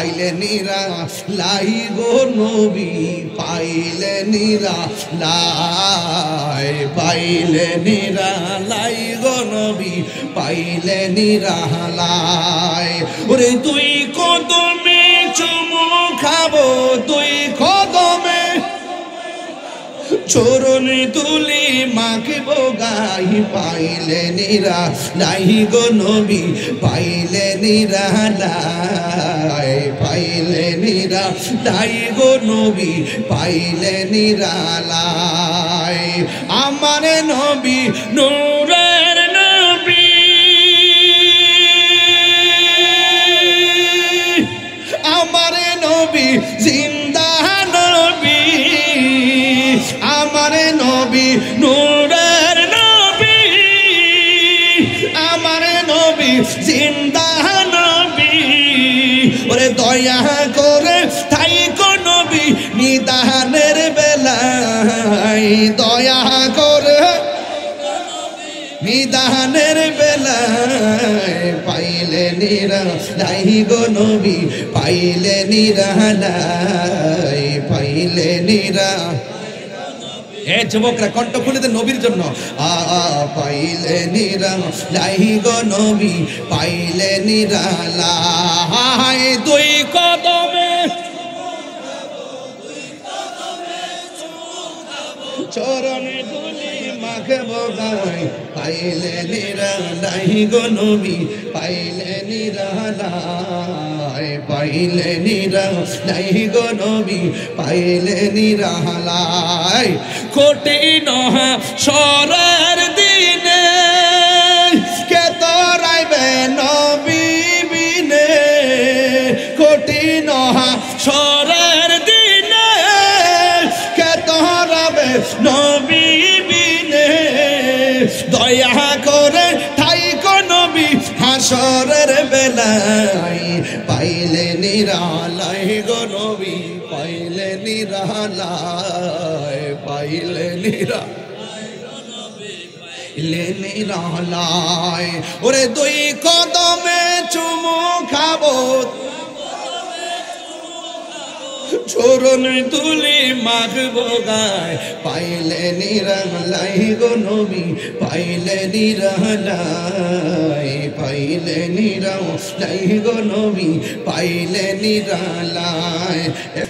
পাইলে নিরা লাই গো নবী পাইলে নিরা লাই পাইলে নিরা লাই গো নবী পাইলে নিরা লাই ওরে তুই কদমে চুমু খাবো তুই কদমে চরণে তুলি মাখবো গাই পাইলে নিরা লাই গো নবী পাইলে নিরা লাই পাইলে নিরা লাই গো নবী পাইলে নিরা লাই আমার নবী নূরের নবী আমার নবী জিন্দা নবী আমার নবী নূরের নবী আমার নবী জিন্দা নবী ওরে দয়া করে তাই গো নবী নিদানের বেলায় দয়া করে নিদানের বেলায় পাইলে নিরা লাই গো নবী পাইলে নিরা লাই পাইলে নিরা এ যুবকরা কণ্ঠ খুলে দেন নবীর জন্য পাইলে নিরা লাই গো নবী পাইলে নিরা লাই দুই কদমে চরণে তুলি মাখবো গাই পাইলে নিরা লাই গো নবী পাইলে নিরা লাই পাইলে নিরা লাই গো নবী পাইলে নিরা লাই কঠিন সরের দিনে কে তোরাইবে নবী বিনে কঠিন সরের দিনে কে তোরাবে নবী বিনে দয়া করে ঠাই গো নবী হাসরের বেলায় পাইলে নিরা লাই গো নবী পাইলে নিরা লাই পাইলে নিরা নিরা লাই ওরে দুই কদমে চুমু খাবো চরণে তুলি মাখবো গায় পাইলে নিরা লাই গো নবী পাইলে নিরা লাই পাইলে নিরা লাই গো নবী পাইলে নিরা লাই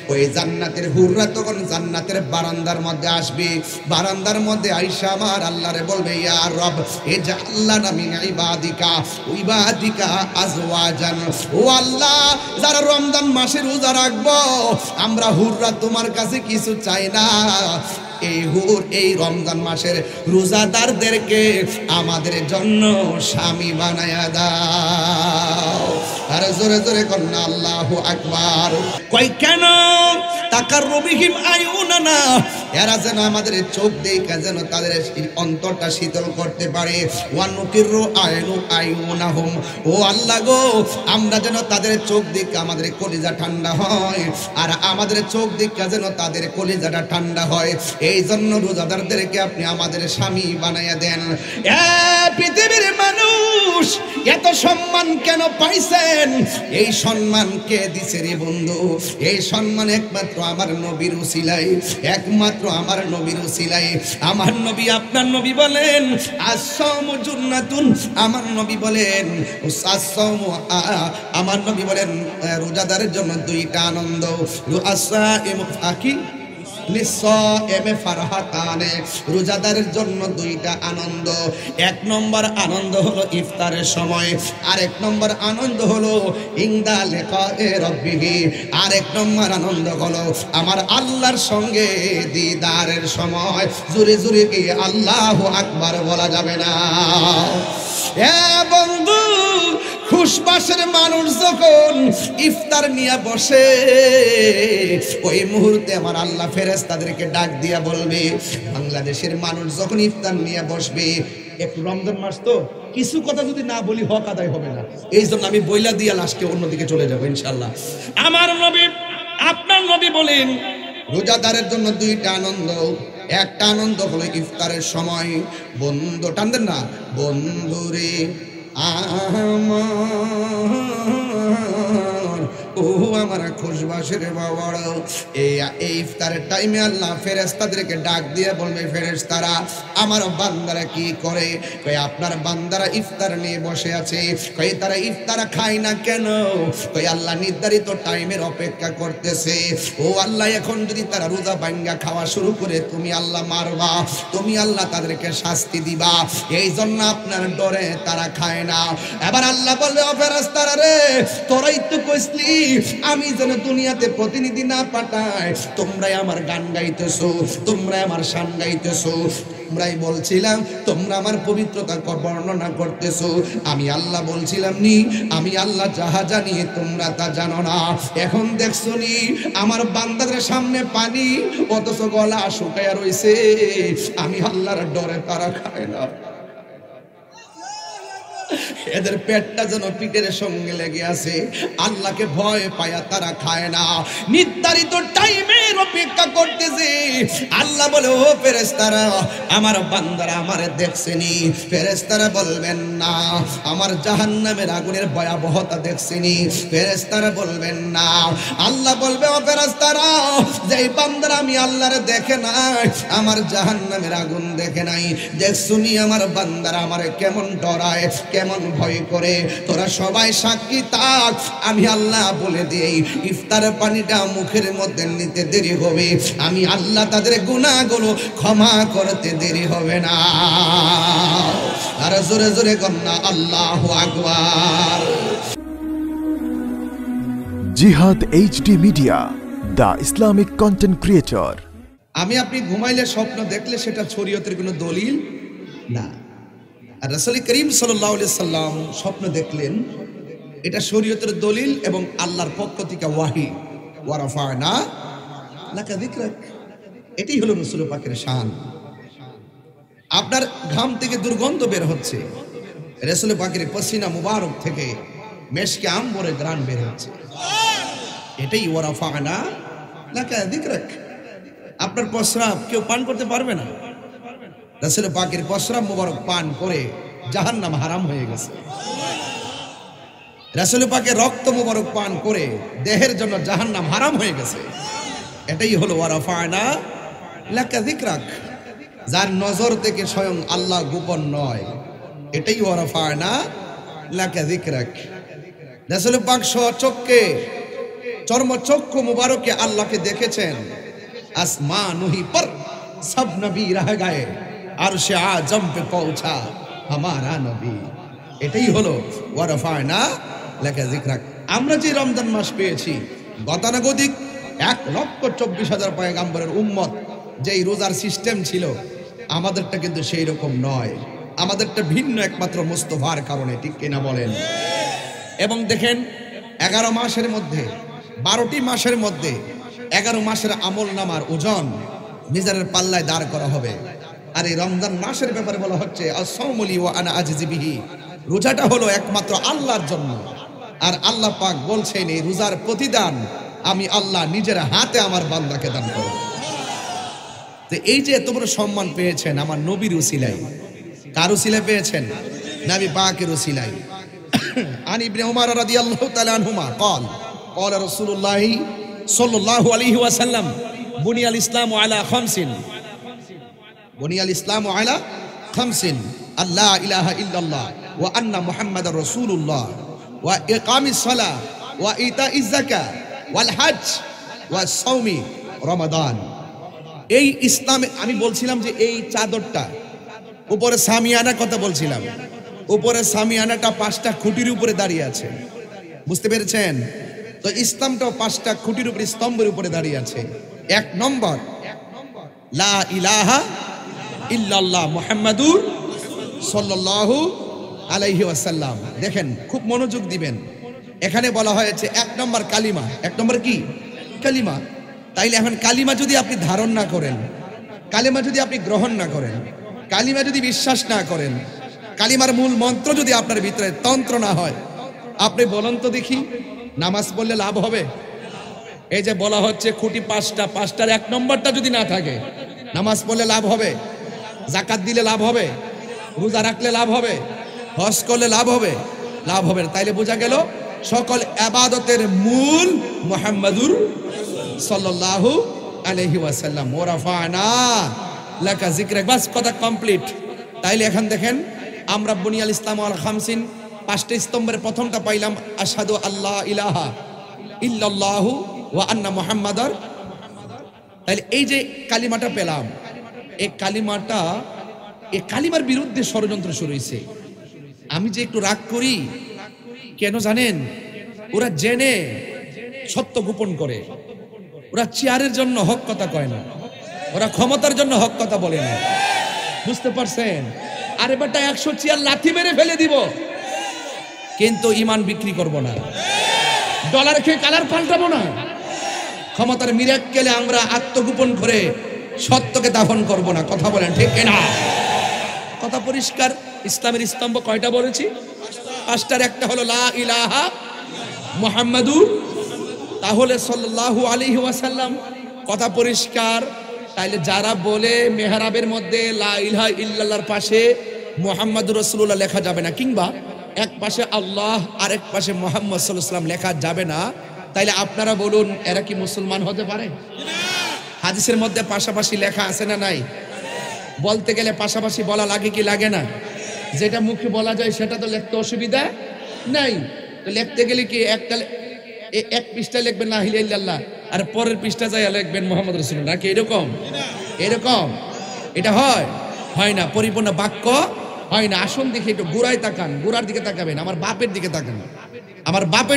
ওই জান্নাতের হুররা তখন জান্নাতের বারান্দার মধ্যে আসবে বারান্দার মধ্যে আয়েশা আমার আল্লাহরে বলবে ইয়া রব এ যে আল্লাহ নামি ইবাদিকা আজওয়াজান ও আল্লাহ যারা রমজান মাসে রোজা রাখবো আমরা হুররা তোমার কাছে কিছু চাই না এই হুর এই রমজান মাসের রোজাদারদেরকে আমাদের জন্য স্বামী বানায়া দাও আর জোরে জোরে কন্যা আল্লাহু আকবার কই কেন তাকাররুবিহিম আয়ুনানা এরা যেন আমাদের চোখ দেখে যেন তাদের অন্তরটা শীতল করতে পারে ওয়ানুকিরু আয়ুনাহুম ও আল্লাহ গো আমরা যেন তাদের চোখ দেখে আমাদের কলিজা ঠান্ডা হয় আর আমাদের চোখ দেখে যেন তাদের কলিজাটা ঠান্ডা হয় এই জন্য রোজাদারদেরকে আপনি আমাদের স্বামী বানাইয়া দেন এ পৃথিবীর মানুষ এত সম্মান কেন পাইছেন এই সম্মান কে দিছে রে বন্ধু এই সম্মান একমাত্র আমার নবীর উসিলায় একমাত্র আমার নবীর উসিলায় আমার নবী আপনার নবী বলেন আসসামু জুন্নাতুন আমার নবী বলেন আসসামু আমার নবী বলেন রোজাদারের জন্য দুইটা আনন্দ আসসাইমু আকি লিসাইমে ফারহাতানে রোজাদারের জন্য দুইটা আনন্দ এক নম্বর আনন্দ হলো ইফতারের সময় আর এক নম্বর আনন্দ হলো ইনদা লিকায়ে রাব্বিহি আর এক নম্বর আনন্দ হলো আমার আল্লাহর সঙ্গে দিদারের সময় জোরে জোরে কি আল্লাহু আকবার বলা যাবে না এ বন্ধু খুশবাসের মানুষ যখন ইফতার নিয়ে বসে ওই মুহূর্তে আমার আল্লাহ ফেরেশতাদেরকে ডাক দিয়া বলবে বাংলাদেশের মানুষ যখন ইফতার নিয়ে বসবে একটু রমজান মাস তো কিছু কথা যদি না বলি হক আদায় হবে না এই জন্য আমি বইলা দিয়া লাস্টে অন্যদিকে চলে যাবো ইনশাআল্লাহ আমার নবী আপনার নবী বলেন রোজাদারের জন্য দুইটা আনন্দ একটা আনন্দ হলো ইফতারের সময় বন্ধু টানদেন না বন্ধুরে আমার ও আমার খুশবাসের বাবার, এই ইফতারের টাইমে আল্লাহ ফেরেশতাদেরকে ডাক দিয়ে বলবে, ফেরেশতারা আমার বান্দারা কি করে? কই আপনার বান্দারা ইফতার নিয়ে বসে আছে। কই তারা ইফতার খায় না কেন? কই আল্লাহ নির্ধারিত টাইমের অপেক্ষা করতেছে। ও আল্লাহ, এখন যদি তারা রোজা ভাঙ্গা খাওয়া শুরু করে তুমি আল্লাহ মারবা, তুমি আল্লাহ তাদেরকে শাস্তি দিবা, এই জন্য আপনার ডরে তারা খায় না। এবার আল্লাহ বলবে, ও ফেরেশতারা রে, তোরাই তো কইছলি আমি যেন দুনিয়াতে প্রতিনিধি না পাঠাই, তোমরাই আমার গান গাইতেছো, তোমরাই আমার শান গাইতেছো, তোমরাই বলছিলাম, তোমরা আমার পবিত্রতা বর্ণনা করতেছো। আমি আল্লাহ বলছিলাম নি, আমি আল্লাহ যাহা জানি তোমরা তা জানো না। এখন দেখছো নি আমার বান্দাদের সামনে পানি, অথচ গলা শুকায়া রইছে। আমি আল্লাহর ডরে তারা খায় না। এদের পেটটা যেন পিঠের সঙ্গে লেগে আছে, আল্লাহকে ভয় পায়া তারা খায় না, নির্ধারিত টাইমের অপেক্ষা করতেছে। আল্লাহ বলে, ও ফেরেশতারা আমার বান্দারা আমারে দেখছেনি? ফেরেশতারা বলবেন না। আমার জাহান্নামের আগুনের ভয়াবহতা দেখছেনি? ফেরেশতারা বলবেন না। আল্লাহ বলবে, ও ফেরেশতারা যেই বান্দারা আমি আল্লাহরে দেখে নাই, আমার জাহান্নামের আগুন দেখে নাই, দেখছুনি আমার বান্দারা আমারে কেমন ডরায়, কেমন ভয় করে, তোরা সবাই সাক্ষী থাক। আমি আল্লাহ বলে দেই, ইফতার পানিটা মুখের মধ্যে নিতে দেরি হবে, আমি আল্লাহ তাদের গুনাহগুলো ক্ষমা করতে দেরি হবে না। আর জোরে জোরে কন্যা আল্লাহু আকবার। জিহাদ HD media, the Islamic content creator. আমি আপনি ঘুমাইলে স্বপ্ন দেখলে সেটা শরীয়তের কোনো দলিল না। আর রাসূল করিম সাল্লাল্লাহু আলাইহি সাল্লাম স্বপ্ন দেখলেন, এটা শরীয়তের দলিল এবং আল্লাহর পক্ষ থেকে ওয়াহি। ওয়া রাফা'না লাকা যিকরাক, এটাই হলো রাসূল পাকের শান। আপনার ঘাম থেকে দুর্গন্ধ বের হচ্ছে, রাসূল পাকের পসিনা মুবারক থেকে মেশকে আম্বরের ঘ্রাণ বের হচ্ছে, এটাই ওয়া রাফা'না লাকা যিকরাক। আপনার প্রস্রাব কেউ পান করতে পারবে না, রাসূল পাকের প্রস্রাব মুবারক পান করে জাহান্নাম হারাম হয়ে গেছে। রাসূল পাকের রক্ত মুবারক পান করে দেহের জন্য জাহান্নাম হারাম হয়ে গেছে। এটাই হলো ওয়া রাফা'না লাকা যিকরাক। যার নজর থেকে স্বয়ং আল্লাহ গোপন নয়, এটাই ওয়া রাফা'না লাকা যিকরাক। রাসূল পাক স্বচক্ষে চর্মচক্ষু মুবারকে আল্লাহকে দেখেছেন। आसमानों ही पर सब नबी रह गए, अर्श आजम पे पहुंचा हमारा नबी। এটাই হলো ওয়া রাফা'না লাকা যিকরাক। আমরা যে রমজান মাস পেয়েছি, গতানুগতিক 1,24,000 পয়গম্বরের উম্মত যেই রোজার সিস্টেম ছিল, আমাদেরটা কিন্তু সেই রকম নয়। আমাদেরটা ভিন্ন, একমাত্র মুস্তাফার কারণে, ঠিক কিনা বলেন? এবং দেখেন 11 মাসের মধ্যে 12টি মাসের মধ্যে 11 মাসের আমল নামার ওজন মিজানের পাল্লায় দাঁড় করা হবে। আর এই রমজান মাসের ব্যাপারে বলা হচ্ছে আস-সাওমু লি ওয়া আনা আজজি বিহি, রোজাটা হলো একমাত্র আল্লাহর জন্য। আর আল্লাহ পাক বলছেন এই রোজার প্রতিদান আমি আল্লাহ নিজের হাতে আমার বান্দাকে দান করব। তো এই যে এত বড় সম্মান পেয়েছেন আমার নবীর উসিলায়, কার উসিলায় পেয়েছেন? নবী পাকের উসিলায়। আন ইবনে উমর রাদিয়াল্লাহু তাআলা আনহুমা قال قال رسول الله সাল্লাল্লাহু আলাইহি ওয়াসাল্লাম বুনিয়াল ইসলামু আলা খামসিন, বুনিয়াল ইসলামু আলা খামসিন, আল্লা ইলাহা ইল্লাল্লাহ ওয়া আন্না মুহাম্মাদার রাসূলুল্লাহ ওয়া ইকামিস সালাহ ওয়া ইতাইজ যাকাত ওয়াল হজ ওয়া সাওমি রমাদান। এই ইসলামে আমি বলছিলাম যে এই চাদরটা উপরে সামিয়ানা কথা বলছিলাম, উপরে সামিয়ানাটা 5টা খুঁটির উপরে দাঁড়িয়ে আছে, বুঝতে পেরেছেন? তো ইসলামটাও 5টা খুঁটির উপরে, স্তম্ভের উপরে দাঁড়িয়ে আছে। 1 নম্বর লা ইলাহা ইল্লাল্লাহ মুহাম্মাদুর সাল্লাল্লাহু আলাইহি ওয়াসাল্লাম। দেখেন খুব মনোযোগ দিবেন, এখানে বলা হয়েছে 1 নম্বর কালিমা। 1 নম্বর কি? কালিমা। তাইলে এখন কালিমা যদি আপনি ধারণ না করেন, কালিমা যদি আপনি গ্রহণ না করেন, কালিমা যদি বিশ্বাস না করেন, কালিমার মূল মন্ত্র যদি আপনার ভিতরে তন্ত্র না হয়, আপনি বলেন তো দেখি নামাজ পড়লে লাভ হবে? এই যে বলা হচ্ছে খুঁটি 5টা, 5টার 1 নম্বরটা যদি না থাকে, নামাজ পড়লে লাভ হবে? যাকাত দিলে লাভ হবে? রোজা রাখলে লাভ হবে? হজ করলে লাভ হবে? লাভ হবে না। তাইলে বোঝা গেল সকল ইবাদতের মূল মুহাম্মাদুর সাল্লাল্লাহু আলাইহি ওয়াসাল্লাম। ওয়া রাফা'না লাকা যিকরাক, বাস কথা কমপ্লিট। তাইলে এখন দেখেন আমরা বুনিয়াল ইসলাম আল খামসিন, পাঁচটা স্তম্ভের প্রথমটা পাইলাম আশহাদু আল্লা ইলাহা ইল্লাল্লাহু ওয়া আন্না মুহাম্মাদার। তাইলে এই যে কালিমাটা পেলাম, এই কালিমার বিরুদ্ধে ষড়যন্ত্র শুরু হয়েছে। আমি যে একটু রাগ করি কেন জানেন? ওরা জেনে সত্য গোপন করে, ওরা চেয়ারের জন্য হক কথা কয় না, ওরা ক্ষমতার জন্য হক কথা বলে না। বুঝতে পারছেন? আরে বেটা 100 চেয়ার লাথি মেরে ফেলে দিব, কিন্তু ইমান বিক্রি করব না, ডলার খেয়ে কালার পাল্টাবো না। ক্ষমতার মিরাক্কেলে আমরা আত্মগোপন করে সত্যকে দাফন করব না। কথা বলেন ঠিক কিনা? কথা পরিষ্কার। ইসলামের স্তম্ভ কয়টা বলেছি? 5টার একটা হলো লা ইলাহা মুহাম্মাদুর, তাহলে সাল্লাল্লাহু আলাইহি ওয়াসাল্লাম। কথা পরিষ্কার। তাইলে যারা বলে মেহরাবের মধ্যে লা ইলাহা ইল্লাল্লাহর পাশে মুহাম্মাদুর রাসূলুল্লাহ লেখা যাবে না, কিংবা এক পাশে আল্লাহ আর এক পাশে মুহাম্মদ সাল্লাল্লাহু আলাইহি ওয়াসাল্লাম লেখা যাবে না, তাইলে আপনারা বলুন এরা কি মুসলমান হতে পারে? হাদিসের মধ্যে পাশাপাশি লেখা আছে না নাই? বলতে গেলে পাশাপাশি বলা লাগে কি লাগে না? যেটা মুখে বলা যায় সেটা তো লিখতে অসুবিধা নাই। তো লিখতে গেলে কি এক পৃষ্ঠা লিখবেন লা ইলাহা ইল্লাল্লাহ, আর পরের পৃষ্ঠা যায় লিখবেন মুহাম্মদ রাসূলুল্লাহ, নাকি এরকম? এটা হয় না। পরিপূর্ণ বাক্য হয় না। আসুন দেখি একটু গোড়ায় তাকান, গোড়ার দিকে তাকাবেন, আমার বাপের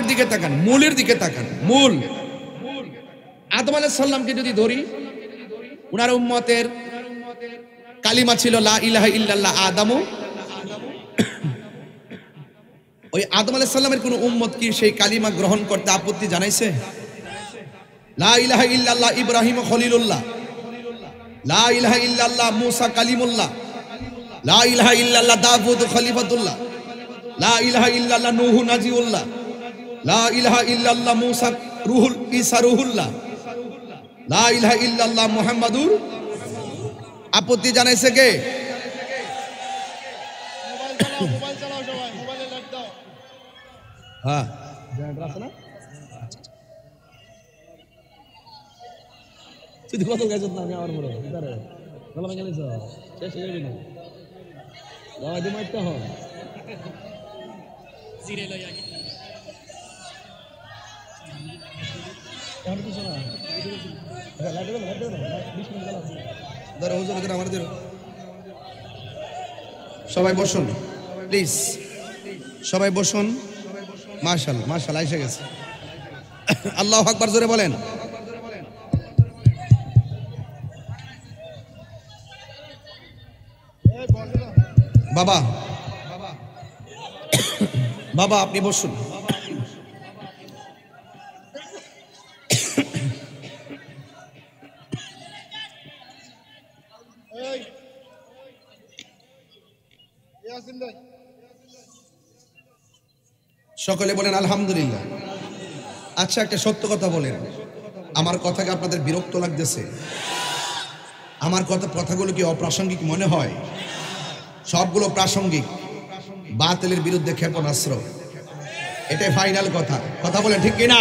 দিকে তাকান, মূলের দিকে তাকান। মূল আদম আলাইহিস সালামকে যদি ধরি, উনার উম্মতের কালিমা ছিল লা ইলাহা ইল্লাল্লাহ আদামু। ওই আদম আলাইহিস সালামের কোন উম্মত কি সেই কালিমা গ্রহণ করতে আপত্তি জানাইছে? লা ইলাহা ইল্লাল্লাহ ইব্রাহিম খলিলুল্লাহ, লা ইলাহা ইল্লাল্লাহ মুসা কালিমুল্লাহ, লা ইলাহা ইল্লাল্লাহ দাউদ খলিফাতুল্লাহ, লা ইলাহা ইল্লাল্লাহ নূহ নাজিউল্লাহ, লা ইলাহা ইল্লাল্লাহ মুসা রুহুল ঈসা রুহুল্লাহ, লা ইলাহা ইল্লাল্লাহ মুহাম্মাদুর। আপত্তি জানাইছে কে? মোবাইল চালাও সবাই, মোবাইলে লাইট দাও। হ্যাঁ জেনারেটর আছে না? তুই কত গাজত না আমি আমার মরে ভিতরে বলা মানে গেলিস শেষ হয়ে যাবে না। দাও দি মাইতে হ জিরে লই আগে এখন কিছু না লাইট দাও 20 মিনিট গেল ধরো হুজুর ধরে আমার ধরো। সবাই বসুন প্লিজ, সবাই বসুন। মাশাআল্লাহ মাশাআল্লাহ এসে গেছে। আল্লাহু আকবার জোরে বলেন। বাবা বাবা আপনি বসুন। সকলে বলেন আলহামদুলিল্লাহ। আচ্ছা একটা সত্য কথা বলেন, আমার কথাকে আপনাদের বিরক্ত লাগতেছে? আমার কথাগুলো কি অপ্রাসঙ্গিক মনে হয়? সবগুলো প্রাসঙ্গিক। বাতিলের বিরুদ্ধে ক্ষেপণাস্ত্র, এটাই ফাইনাল কথা বলেন ঠিক কিনা?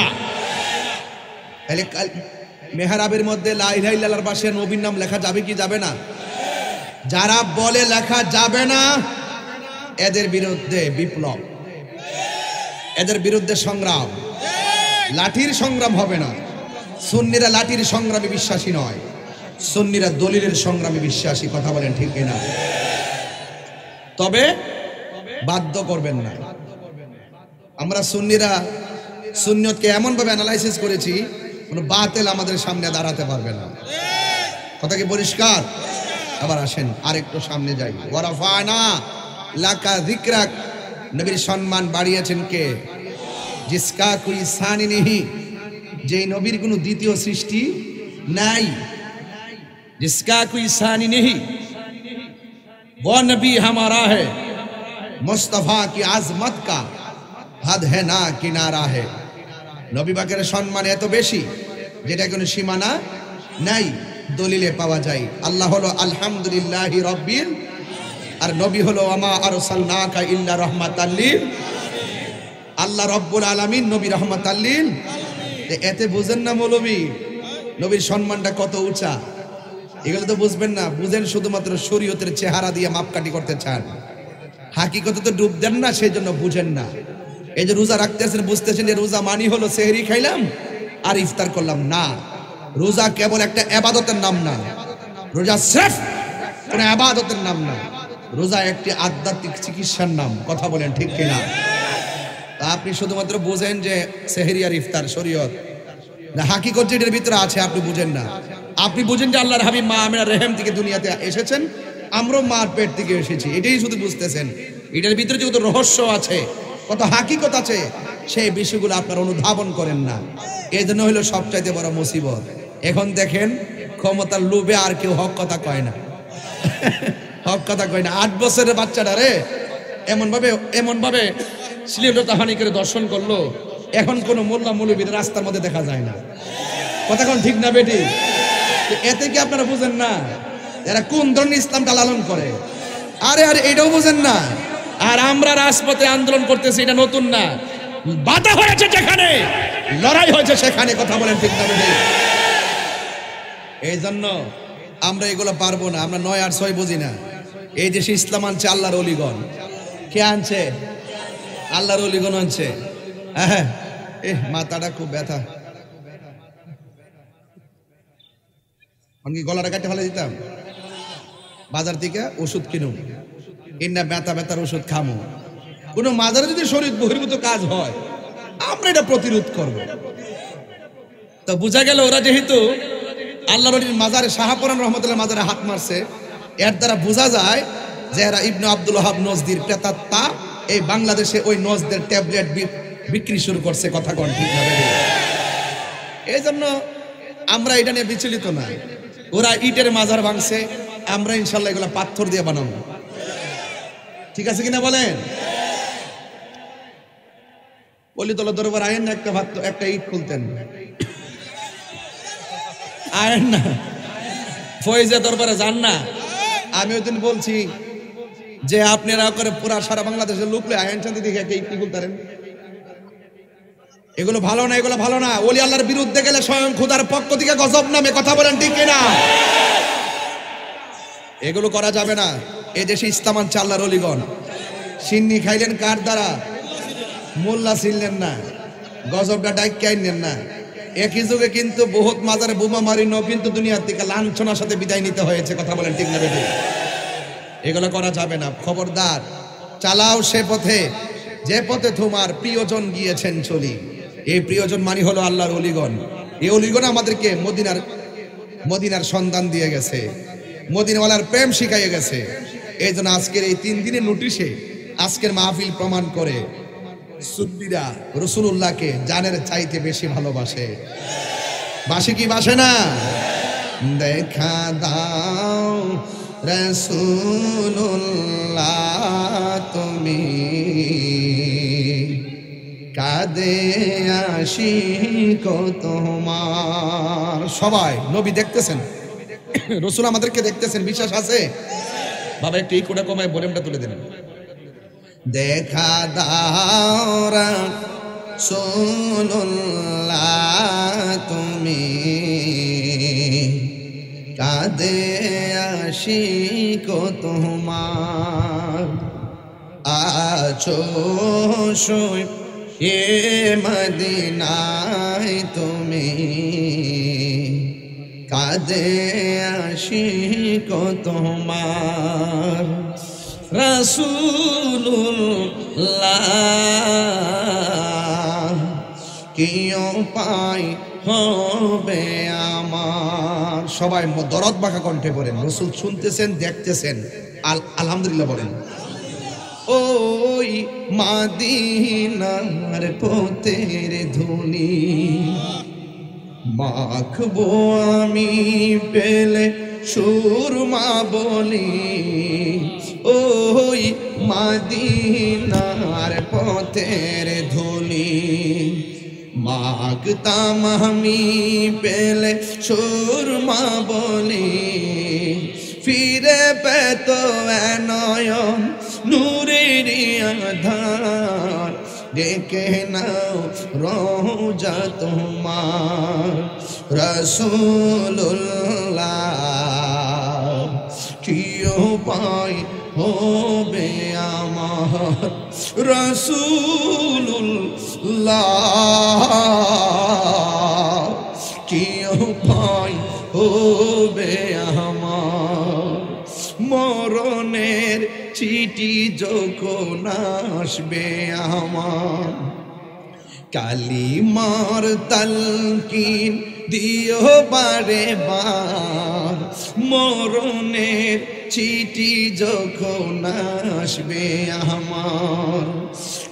তাহলে মেহরাবের মধ্যে লা ইলাহা ইল্লাল্লাহর পাশে নবীর নাম লেখা যাবে কি যাবে না? যারা বলে লেখা যাবে না এদের বিরুদ্ধে বিপ্লব, এদের বিরুদ্ধে সংগ্রাম। লাঠির সংগ্রাম হবে না। সুন্নিরা লাঠির সংগ্রামে বিশ্বাসী নয়, সুন্নিরা দলিলের সংগ্রামে বিশ্বাসী। কথা বলেন ঠিক কিনা? তবে বাধ্য করবেন না। আমরা সুন্নিরা সুন্নিয়তকে এমন ভাবে অ্যানালাইসিস করেছি কোন বাতিল আমাদের সামনে দাঁড়াতে পারবে না। কথা কি পরিষ্কার? আবার আসেন আরেকটু সামনে যাই। ওয়া রাফা'না লাকা যিকরাক, নবীর সম্মান বাড়িয়েছেন কে? জিসকা কোই সানি নেহি, যেই নবীর কোনো দ্বিতীয় সৃষ্টি নাই। जिसका कोई सानी नहीं वो नबी हमारा है, मुस्तफा की आजमत का हद है ना किनारा है। নবী পাকের সম্মান এত বেশি যেটা কোনো সীমানা নাই, দলিলে পাওয়া যায়। আল্লাহ হলো আলহামদুলিল্লাহি রাব্বিল, আর নবী হলো আমা আরসালনাকা ইল্লা রাহমাতাল লিল আল্লাহ রব্বুল আলামিন নবী রাহমাতাল লিল। এতে বুঝেন না মৌলবী নবীর সম্মানটা কত উঁচা, এগুলো তো বুঝবেন না। বুঝেন শুধুমাত্র শরীয়তের চেহারা দিয়ে মাপকাঠি করতে চান, হাকিকতে তো ডুব দেন না, সেই জন্য বুঝেন না। এই যে রোজা রাখতেছেন, বুঝতেছেন যে রোজা মানি হলো সেহরি খাইলাম আর ইফতার করলাম না। রোজা কেবল একটা ইবাদতের নাম না, রোজা সির্ফ কোন ইবাদতের নাম না, রোজা একটি আধ্যাত্মিক চিকিৎসার নাম। কথা বলেন ঠিক কিনা? তা আপনি শুধুমাত্র বুঝেন যে সেহরি আর ইফতার শরীয়ত না, হাকিকত যেটার ভিতরে আছে আপনি বুঝেন না। আপনি বুঝেন যে আল্লাহর হাবিব মা আমিনার রেহেম থেকে দুনিয়াতে এসেছেন, আমরাও মার পেট থেকে এসেছি, এটাই শুধু বুঝতেছেন। এটার ভিতরে যে কত রহস্য আছে, কত হাকিকত আছে, সেই বিষয়গুলো আপনারা অনুধাবন করেন না। এই জন্য হলো সবচাইতে বড় মুসিবত। এখন দেখেন ক্ষমতার লোভে আর কেউ হক কথা কয় না, হক কথা কয় না। 8 বছরের বাচ্চাটা রে এমন ভাবে শ্লীলতাহানি করে দর্শন করলো, এখন কোন মোল্লা মৌলবীর রাস্তার মধ্যে দেখা যায় না। কথা কোন ঠিক না বেটি? এতে কি আপনারা বুঝেন না এরা কোন ধরনের ইসলামটা লালন করে? আরে এটাও বুঝেন না। আর আমরা রাজপথে আন্দোলন করতেছি, এটা নতুন না। বাধা হয়েছে যেখানে, লড়াই হয়েছে সেখানে। কথা বলেন ঠিক না বেটি? এই জন্য আমরা এগুলো পারবো না, আমরা 9 আর 6 বুঝি না। এই দেশে ইসলাম আনছে আল্লাহর ওলিগণ। কে আনছে? আল্লাহর ওলিগণ আনছে। হ্যাঁ, মাথাটা খুব ব্যথা, গলাটা কাটে ফেলে দিতাম। বাজার থেকে ওষুধ কিনুম, কিনা ব্যথার ওষুধ খামো। কোন মাজারে যদি শরীর বহির্ভূত কাজ হয়, আমরা এটা প্রতিরোধ করব। তো বোঝা গেল ওরা যেহেতু আল্লাহর ওলির মাজারে, শাহপুরান রহমতুল্লাহ মাজারে হাত মারছে, এর দ্বারা বোঝা যায় যে এরা ইবনে আব্দুল ওয়াহাব নজদির প্রেতাত্মা এই বাংলাদেশে ওই নজদের ট্যাবলেট বিক্রি শুরু করছে। কথা কোন ঠিক না? এই জন্য আমরা এটা নিয়ে বিচলিত না। ওরা ইটের মাজার ভাঙছে, আমরা ইনশাল্লাহ এগুলা পাথর দিয়ে বানাবো। ঠিক আছে কিনা বলেন? অলিতলা দরবার আয়েন না, একটা ইট খুলতেন, আয়েন না। ফয়েজা দরবারে যান না। আমি ওই দিন বলছি যে আপনারা করে পুরা সারা বাংলাদেশের লোকলে আয়েন শান্তি দেখে একটা ইট খুলতেন। এগুলো ভালো না, এগুলো ভালো না। ওলি আল্লাহর বিরুদ্ধে গেলে স্বয়ং খোদার পক্ষ থেকে গজব নামে। কথা বলেন ঠিক কিনা? এগুলো করা যাবে না। এই দেশে ইসলাম আনছে আল্লাহর ওলিগণ। সিন্নি খাইলেন কার দ্বারা? মোল্লা ছিলেন না, গজবটা ডাইক্কে আইনেন না। একই যুগে কিন্তু বহুত মাজারে বোমা মারিনো কিন্তু দুনিয়ার থেকে লাঞ্ছনার সাথে বিদায় নিতে হয়েছে। কথা বলেন ঠিক না বেটি? এগুলো করা যাবে না। খবরদার, চালাও সে পথে যে পথে তোমার প্রিয়জন গিয়েছেন চলি। এই প্রিয়জন মানি হলো আল্লাহর ওলিগণ। এই ওলিগণ আমাদেরকে মদিনার সন্ধান দিয়ে গেছে, মদিনাওয়ালার প্রেম শিখাইয়ে গেছে। এই জন্য আজকের এই 3 দিনের নোটিশে আজকের মাহফিল প্রমাণ করে সুন্নিরা রাসূলুল্লাহকে জানের চাইতে বেশি ভালোবাসে। বাসে কি বাসে না? দেখা দাও রাসূলুল্লাহ তুমি, কাঁদে আশিক তোমার। সবাই নবী দেখতেছেন, রাসূল আমাদেরকে দেখতেছেন। বিশ্বাস আছে? বাবা একটু এই কোটা কমায় ভলিউমটা তুলে দেন। দেখা দাও রাসূলুল্লাহ তুমি, কাঁদে আশিক তোমার। আছো এ মদিনায় তুমি, কাঁদে আশিক তোমার। রাসূলুল্লাহ কি উপায় হবে আমার? সবাই দরদ বাঁকা কণ্ঠে বলেন। রাসূল শুনতেছেন, দেখতেছেন, আলহামদুলিল্লাহ বলেন। ওই মদিনার পথের ধুলি মাখবো আমি পেলে সুরমা বলি। ওই মদিনার পথের ধুলি মাখতাম আমি পেলে সুরমা বলি। ফিরে পেত নয়ন নূরের আধার, ডেকে নাও রোজা তোমার রাসূলুল্লাহ কি উপায় হবে আমার রাসূলুল্লাহ কি উপায় হবে আমার মরণের চিঠি যখন আসবে আমার কালিমার তালকিন দিও বারে বার মরণের চিঠি যখন আসবে আমার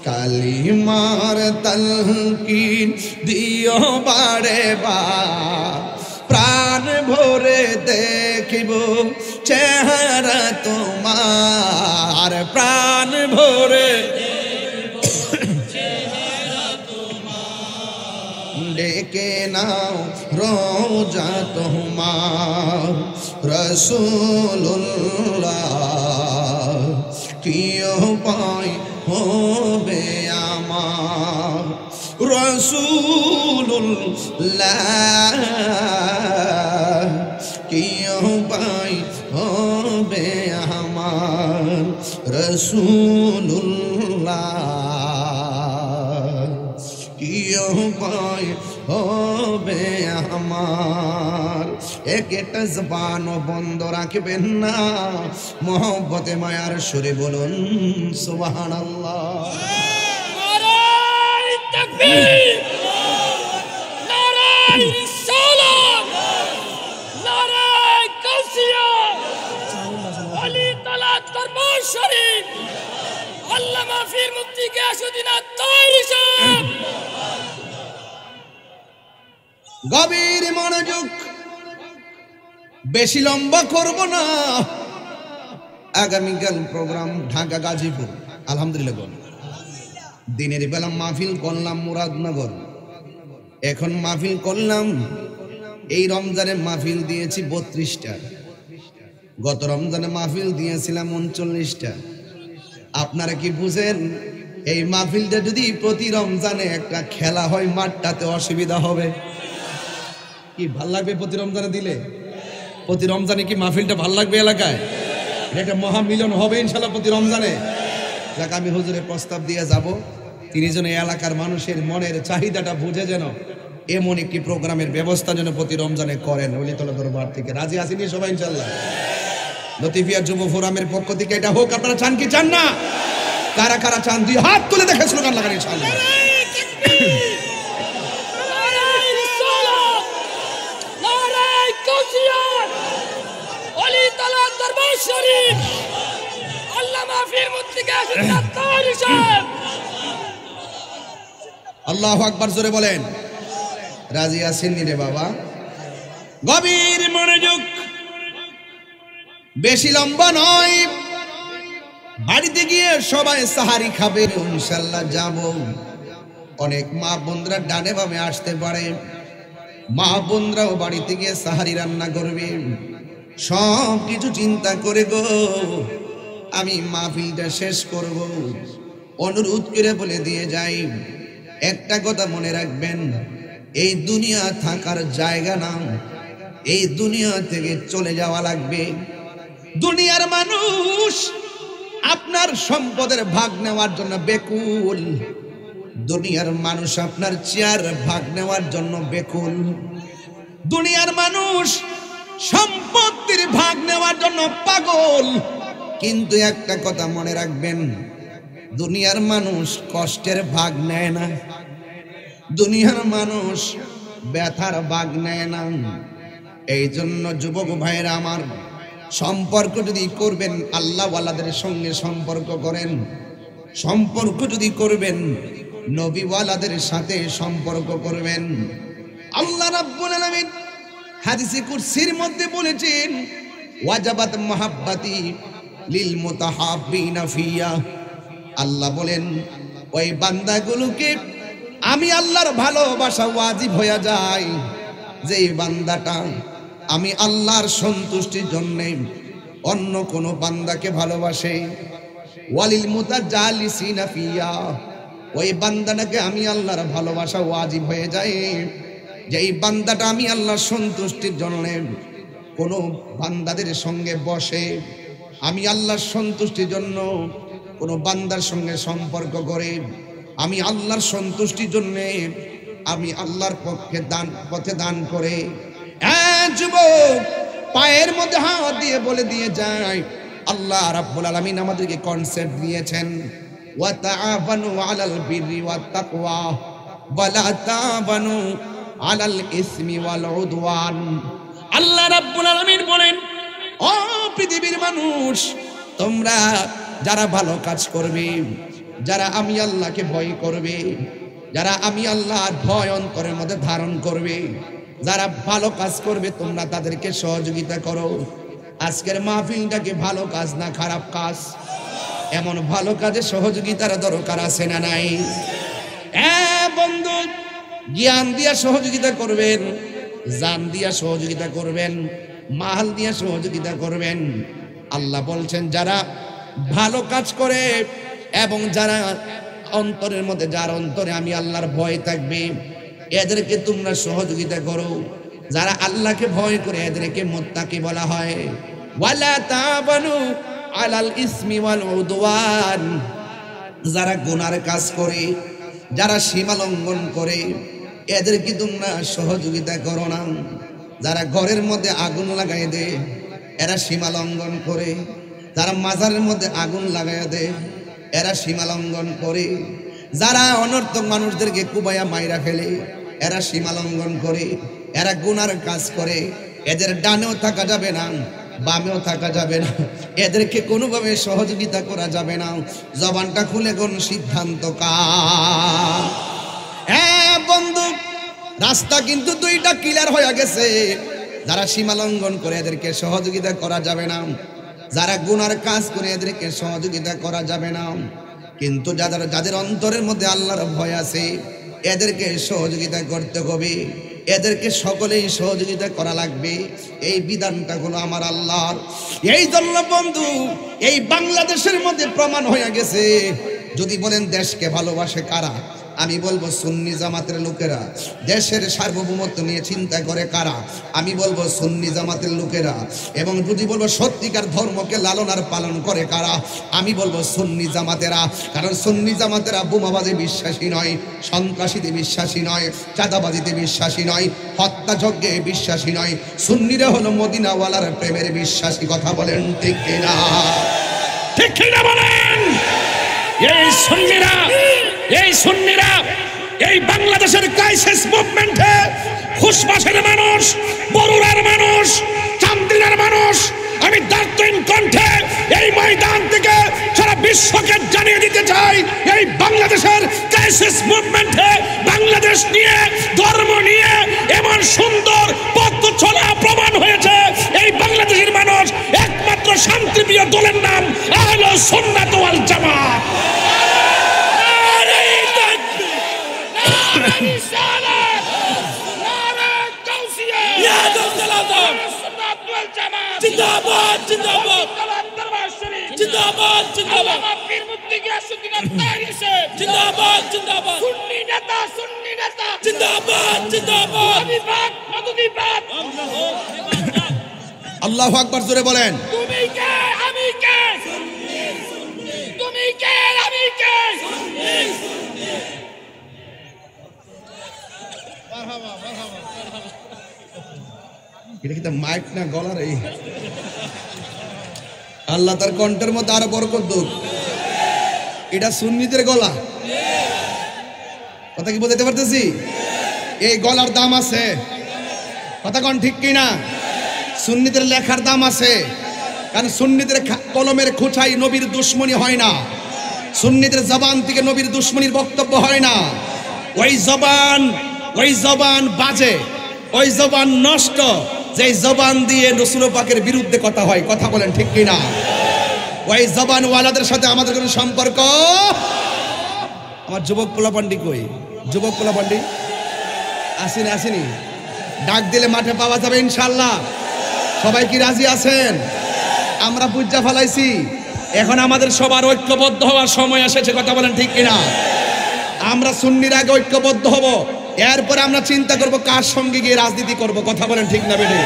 কালিমার তালকিন দিও বারে বার প্রাণ ভরে দেখিব চেহারা তোমার প্রাণ ভরে ডেকে নাও রোজা তোমার রাসূলুল্লাহ কি উপায় হবে আমার রাসূলুল্লাহ কি উপায় হবে আমার রাসূলুল্লাহ কি উপায় হবে আমার একটা জবান বন্ধ রাখবেন না মহব্বতে মায়ার সুরে বলুন সুবহানাল্লাহ নারায়ে তাকবীর নারায়ে রিসালাত নারায়ে কাউসিয়া ওলি তাআলা দরবার শরীফ আল্লামা পীর মুফতি গিয়াসউদ্দিন আত-তাহেরি সাহেব গভীর মনোযোগ বেশি লম্বা করব না আগামীকাল প্রোগ্রাম ঢাকা গাজীপুর আলহামদুলিল্লাহ দিনের বেলা মাহফিল করলাম মুরাদনগর এখন মাহফিল করলাম এই রমজানে মাহফিল দিয়েছি 32টা গত রমজানে মাহফিল দিয়েছিলাম 39টা আপনারা কি বুঝেন এই মাহফিলটা যদি প্রতি রমজানে একটা খেলা হয় মাঠটাতে অসুবিধা হবে কি ভাল লাগবে প্রতি রমজানে দিলে প্রতি রমজানে কি মাহফিলটা ভাল লাগবে এলাকায় এটা মহামিলন হবে ইনশাআল্লাহ প্রতি রমজানে যাক আমি হুজুরের প্রস্তাব দিয়ে যাব তিনি যেন এলাকার মানুষের মনের চাহিদাটা বুঝে যেন এমন একটি প্রোগ্রামের ব্যবস্থা যেন প্রতি রমজানে করেন ওলিতলা দরবার থেকে রাজি আছেন সবাই ইনশাআল্লাহ লতিফিয়া যুব ফোরামের পক্ষ থেকে এটা হোক আপনারা চান কি চান না কারা কারা চান দুই হাত তুলে দেখে স্লোগান লাগান ইনশাআল্লাহ ওলি তাআলা দরবার শরীফ আল্লামা পীর মুফতি গিয়াসউদ্দিন আত-তাহেরি সাহেব আল্লাহু আকবার জোরে বলেন রাজি আছেন রে বাবা গভীর মনোযোগ বেশি লম্বা নয় বাড়িতে গিয়ে সবাই সাহারি খাবে ইনশাআল্লাহ যাব অনেক মা বোনরা ডানে বামে আসতে পারে মা বোনরাও বাড়িতে গিয়ে সাহারি রান্না করবে সব কিছু চিন্তা করে গো আমি মাহফিলটা শেষ করব অনুরোধ করে বলে দিয়ে যাই একটা কথা মনে রাখবেন এই দুনিয়া থাকার জায়গা না এই দুনিয়া থেকে চলে যাওয়া লাগবে দুনিয়ার মানুষ আপনার সম্পদের ভাগ নেওয়ার জন্য বেকুল দুনিয়ার মানুষ আপনার চেয়ার ভাগ নেওয়ার জন্য বেকুল দুনিয়ার মানুষ সম্পত্তির ভাগ নেওয়ার জন্য পাগল কিন্তু একটা কথা মনে রাখবেন দুনিয়ার মানুষ কষ্টের ভাগ নেয় না দুনিয়ার মানুষ ব্যথার ভাগ নেয় না এই জন্য যুবক ভাইরা আমার সম্পর্ক যদি করবেন আল্লাহওয়ালাদের সঙ্গে সম্পর্ক করেন সম্পর্ক যদি করবেন নবীওয়ালাদের সাথে সম্পর্ক করবেন আল্লাহ রাব্বুল আলামিন হাদিসে কুরসির মধ্যে বলেছেন ওয়াজাবাত মাহাব্বাতি লিল মুতাহাব্বিনা ফিয়া আল্লাহ বলেন ওই বান্দাগুলোকে আমি আল্লাহর ভালোবাসা ওয়াজিব হয়ে যায় যেই বান্দাটা আমি আল্লাহর সন্তুষ্টির জন্য অন্য কোন বান্দাকে ভালোবাসে ওয়ালিল মুতাজালিসিনা ফিয়া ওই বান্দাটাকে আমি আল্লাহর ভালোবাসা ওয়াজিব হয়ে যায়। যে এই বান্দাটা আমি আল্লাহর সন্তুষ্টির জন্য কোনো বান্দাদের সঙ্গে বসে, আমি আল্লাহর সন্তুষ্টির জন্য কোনো বান্দার সঙ্গে সম্পর্ক করে, আমি আল্লাহর সন্তুষ্টির জন্য আমি আল্লাহর পথে দান করে, যুবক পায়ের মধ্যে হাত দিয়ে বলে দিয়ে যায়, আল্লাহ রাব্বুল আলামিন আমাদেরকে কনসেপ্ট দিয়েছেন, ওয়া তাআবানু আলাল বিররি ওয়াত তাকওয়া ওয়া লা তাআবানু আলাল ইসমি ওয়াল উদওয়ান। আল্লাহ রাব্বুল আলামিন বলেন, ও পৃথিবীর মানুষ, তোমরা যারা ভালো কাজ করবে, যারা আমি আল্লাহকে ভয় করবে, যারা আমি আল্লাহর ভয় অন্তরের মধ্যে ধারণ করবে, যারা ভালো কাজ করবে, তোমরা তাদেরকে সহযোগিতা করো। আজকের মাহফিলটাকে ভালো কাজ না খারাপ কাজ? এমন ভালো কাজে সহযোগিতার দরকার আছে না নাই? বন্ধু, জ্ঞান দিয়া সহযোগিতা করবেন, জান দিয়া সহযোগিতা করবেন, মাল দিয়া সহযোগিতা করবেন। আল্লাহ বলছেন, যারা ভালো কাজ করে এবং যারা অন্তরের মধ্যে, যার অন্তরে আমি আল্লাহর ভয় থাকবে, এদেরকে তোমরা সহযোগিতা করো। যারা আল্লাহকে ভয় করে, এদেরকে মুত্তাকি বলা হয়। ওয়ালা তাবানু আলাল ইসমি ওয়াল উদওয়ান। যারা গুনার কাজ করে, যারা সীমা লঙ্ঘন করে, এদেরকে তোমরা সহযোগিতা করো না। যারা ঘরের মধ্যে আগুন লাগাই দেয়, এরা সীমা লঙ্ঘন করে। যারা মাজারের মধ্যে আগুন লাগাই দেয়, এরা সীমা লঙ্ঘন করে। যারা অনর্থক মানুষদেরকে কুবাইয়া মাইরা ফেলে, এরা সীমা লঙ্ঘন করে, এরা গুনার কাজ করে। এদের ডানেও থাকা যাবে না, বামেও থাকা যাবে না, এদেরকে কোনোভাবে সহযোগিতা করা যাবে না। জবানটা খুলে কোন সিদ্ধান্ত কার? বন্ধু, রাস্তা কিন্তু দুইটা ক্লিয়ার হয়ে গেছে। যারা সীমা লঙ্ঘন করে, এদেরকে সহযোগিতা করা যাবে না। যারা গুনার কাজ করে, এদেরকে সহযোগিতা করা যাবে না। কিন্তু যাদের অন্তরের মধ্যে আল্লাহর ভয় আছে, এদেরকে সহযোগিতা করতে হবে। এদেরকে সকলেই সহযোগিতা করা লাগবে। এই বিধানটা হলো আমার আল্লাহর। এই জন্য বন্ধু, এই বাংলাদেশের মধ্যে প্রমাণ হয়ে গেছে। যদি বলেন দেশকে ভালোবাসে কারা, আমি বলবো সুন্নি জামাতের লোকেরা। দেশের সার্বভৌমত্ব নিয়ে চিন্তা করে কারা, আমি বলবো সুন্নি জামাতের লোকেরা। এবং যদি বলবো সত্যিকার ধর্মকে লালন আর পালন করে কারা, আমি বলবো সুন্নি জামাতেরা। কারণ সুন্নি জামাতেরা বোমাবাজে বিশ্বাসী নয়, সন্ত্রাসীতে বিশ্বাসী নয়, চাঁদাবাজিতে বিশ্বাসী নয়, হত্যাযজ্ঞে বিশ্বাসী নয়। সুন্নিরা হলো মদিনাওয়ালার প্রেমের বিশ্বাসী। কথা বলেন ঠিক কিনা? ঠিক কিনা বলেন? এই সুন্নিরা এই বাংলাদেশের ক্রাইসিস মুভমেন্টে খুশবাসের মানুষ, বরুড়ার মানুষ, চান্দিনার মানুষ, আমি দার্থহীন কণ্ঠে এই ময়দান থেকে সারা বিশ্বকে জানিয়ে দিতে চাই, এই বাংলাদেশের ক্রাইসিস মুভমেন্টে বাংলাদেশ নিয়ে, ধর্ম নিয়ে এমন সুন্দর পথ চলা প্রমাণ হয়েছে। এই বাংলাদেশের মানুষ একমাত্র শান্তিপ্রিয় দলের নাম আহলে সুন্নাত ওয়াল জামাত। जिंदाबाद जिंदाबाद जिंदाबाद जिंदाबाद पीर मुफ्ती गियासुद्दीन तारी से जिंदाबाद जिंदाबाद सुन्नी नेता जिंदाबाद जिंदाबाद मदुदीबाद আল্লাহু আকবার জোরে বলেন। তুমি কে আমি কে, তুমি কে আমি কে। এটা কি মাইক না গলার? এই আল্লাহ তার কণ্ঠের মধ্যে আরো বরকত দিক। এটা সুন্নিদের গলা। কথা কি বলতে পারতেছি? এই গলার দাম আছে। কথা কোন ঠিক কিনা? সুন্নিদের লেখার দাম আছে। কারণ সুন্নিদের কলমের খোঁচাই নবীর দুশ্মনী হয় না। সুন্নিদের জবান থেকে নবীর দুশ্মনীর বক্তব্য হয় না। ওই জবান বাজে, ওই জবান নষ্ট, যে জবান দিয়ে রাসূল পাকের বিরুদ্ধে কথা হয়। কথা বলেন ঠিক কিনা? ওই জবান ওয়ালাদের সাথে আমাদের কোনো সম্পর্ক। আমার যুবক পোলাপান্ডি কই? যুবক পোলাপান্ডি আসেনি? ডাক দিলে মাঠে পাওয়া যাবে ইনশাআল্লাহ। সবাই কি রাজি আছেন? আমরা বুঝা ফেলাইছি, এখন আমাদের সবার ঐক্যবদ্ধ হওয়ার সময় এসেছে। কথা বলেন ঠিক কিনা? আমরা সুন্নির আগে ঐক্যবদ্ধ হব, এরপরে আমরা চিন্তা করব কার সঙ্গে গিয়ে রাজনীতি করব। কথা বলেন ঠিক না বেঠিক?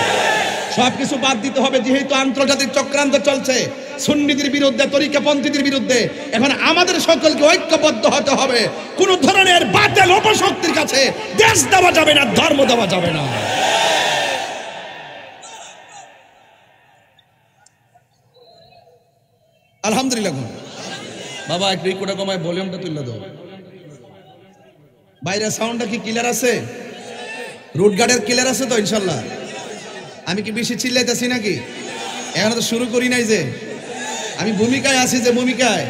সবকিছু বাদ দিতে হবে, যেহেতু আন্তর্জাতিক চক্রান্ত চলছে সুন্নিদের বিরুদ্ধে, তরিকাপন্থীদের বিরুদ্ধে। এখন আমাদের সকলকে ঐক্যবদ্ধ হতে হবে। কোন ধরনের বাতিল অপশক্তির কাছে দেশ দেওয়া যাবে না, ধর্ম দেওয়া যাবে না। আলহামদুলিল্লাহ। বাবা একটু কোটা কমায় ভলিউমটা তুলে দাও। বাইরের সাউন্ডটা কি ক্লিয়ার আছে? রুট গার্ডের ক্লিয়ার আছে তো ইনশাল্লাহ? আমি কি বেশি চিল্লাইতেছি নাকি? এখন তো শুরু করি নাই, যে আমি ভূমিকায় আছি, যে ভূমিকায়।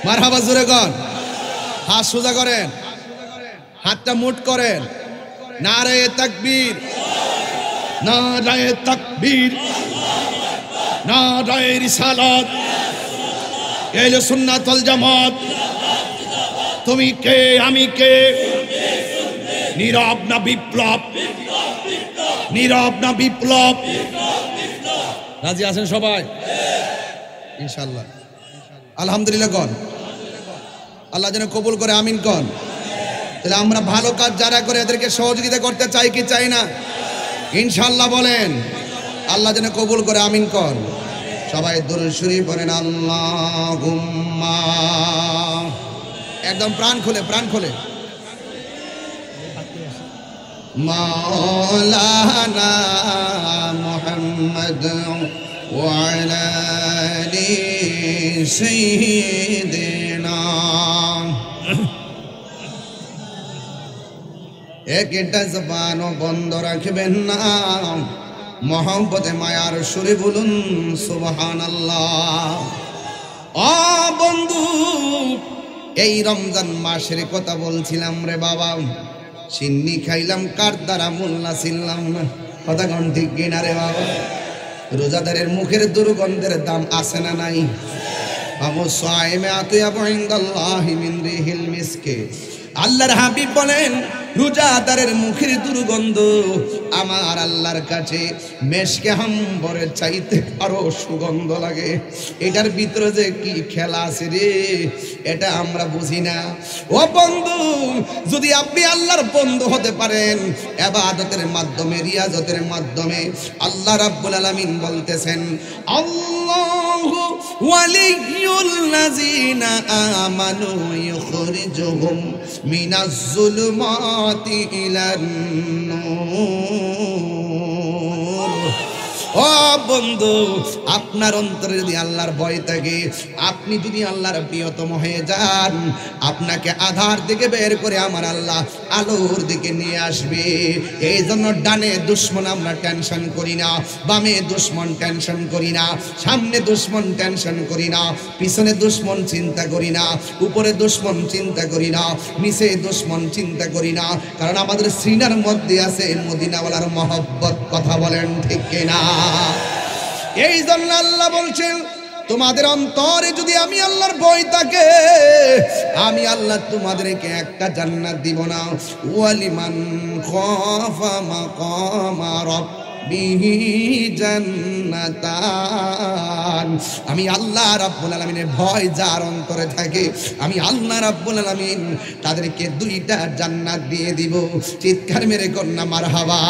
মারহাবা জোরে কর, হাত সোজা করেন, হাতটা মুট করেন। নারে তাকবীর, নারে তাকবীর, নারে রিসালাত, এলে সুন্নাত ওয়াল জামাত। তুমি কে আমি কে, নীরব না বিপ্লব, নীরব না বিপ্লব। রাজি আছেন সবাই ইনশাআল্লাহ? আলহামদুলিল্লাহ কন, আল্লাহ যেন কবুল করে, আমিন কন। তাহলে আমরা ভালো কাজ যারা করে এদেরকে সহযোগিতা করতে চাই কি চাই না? ইনশাআল্লাহ বলেন, আল্লাহ যেন কবুল করে, আমিন কন। সবাই দুরূদ শরীফ পড়েন। আল্লাহুম্মা, একদম প্রাণ খুলে, প্রাণ খুলে। মাওলানা মুহাম্মদ ওয়া আলা আলি সাইয়্যিদিনা। একটা জবানও বন্ধ রাখবেন না, মোহাম্মতে মায়ার সুরে বলুন সুবহানাল্লাহ। ও বন্ধু, এই রমজান মাসের কথা বলছিলাম রে বাবা। সিন্নি খাইলাম কার দ্বারা, মোল্লা ছিলাম না। কথা কোন ঠিক কিনা রে বাবা? রোজাদারের মুখের দুর্গন্ধের দাম আছে না নাই? আল্লাহর হাবিব বলেন, রোজাদারের মুখের দুর্গন্ধ আমার আল্লাহর কাছে মেশকে হাম্বরের চাইতে আরো সুগন্ধ লাগে। এটার ভিতরে যে কি খেলা আছে রে, এটা আমরা বুঝি না। ও বন্ধু, যদি আপনি আল্লাহর বন্ধু হতে পারেন ইবাদতের মাধ্যমে, রিয়াজতের মাধ্যমে, আল্লাহ রাব্বুল আলামিন বলতেছেন, আল্লাহু ওয়ালিয়ুল লাযিনা আমানু ইখরিজুহুম মিনাজ যুলুমাতি ইলান নূর। ও বন্ধু, আপনার অন্তরে যদি আল্লাহর ভয় থাকে, আপনি যদি আল্লাহর প্রিয়তম হয়ে যান, আপনাকে আধার থেকে বের করে আমার আল্লাহ আলোর দিকে নিয়ে আসবে। এই জন্য ডানে দুশ্মন আমরা টেনশন করি না, বামে দুশ্মন টেনশন করি না, সামনে দুশ্মন টেনশন করি না, পিছনে দুশ্মন চিন্তা করি না, উপরে দুশ্মন চিন্তা করি না, নিচে দুশ্মন চিন্তা করি না। কারণ আমাদের সিনার মধ্যে আছে মদিনাওয়ালার মহব্বত। কথা বলেন ঠিক কিনা? এই জন্য আল্লাহ বলছেন, তোমাদের অন্তরে যদি আমি আল্লাহর ভয় থাকে, আমি আল্লাহ তোমাদেরকে একটা জান্নাত দিব না। ওয়ালিমান খাফা মাকামা রাব্বিহি জান্নাতান। আমি আল্লাহ রাব্বুল আলামিনের ভয় যার অন্তরে থাকে, আমি আল্লাহ রাব্বুল আলামিন তাদেরকে দুইটা জান্নাত দিয়ে দিব। চিৎকার মেরে কন্যা মারহাবা।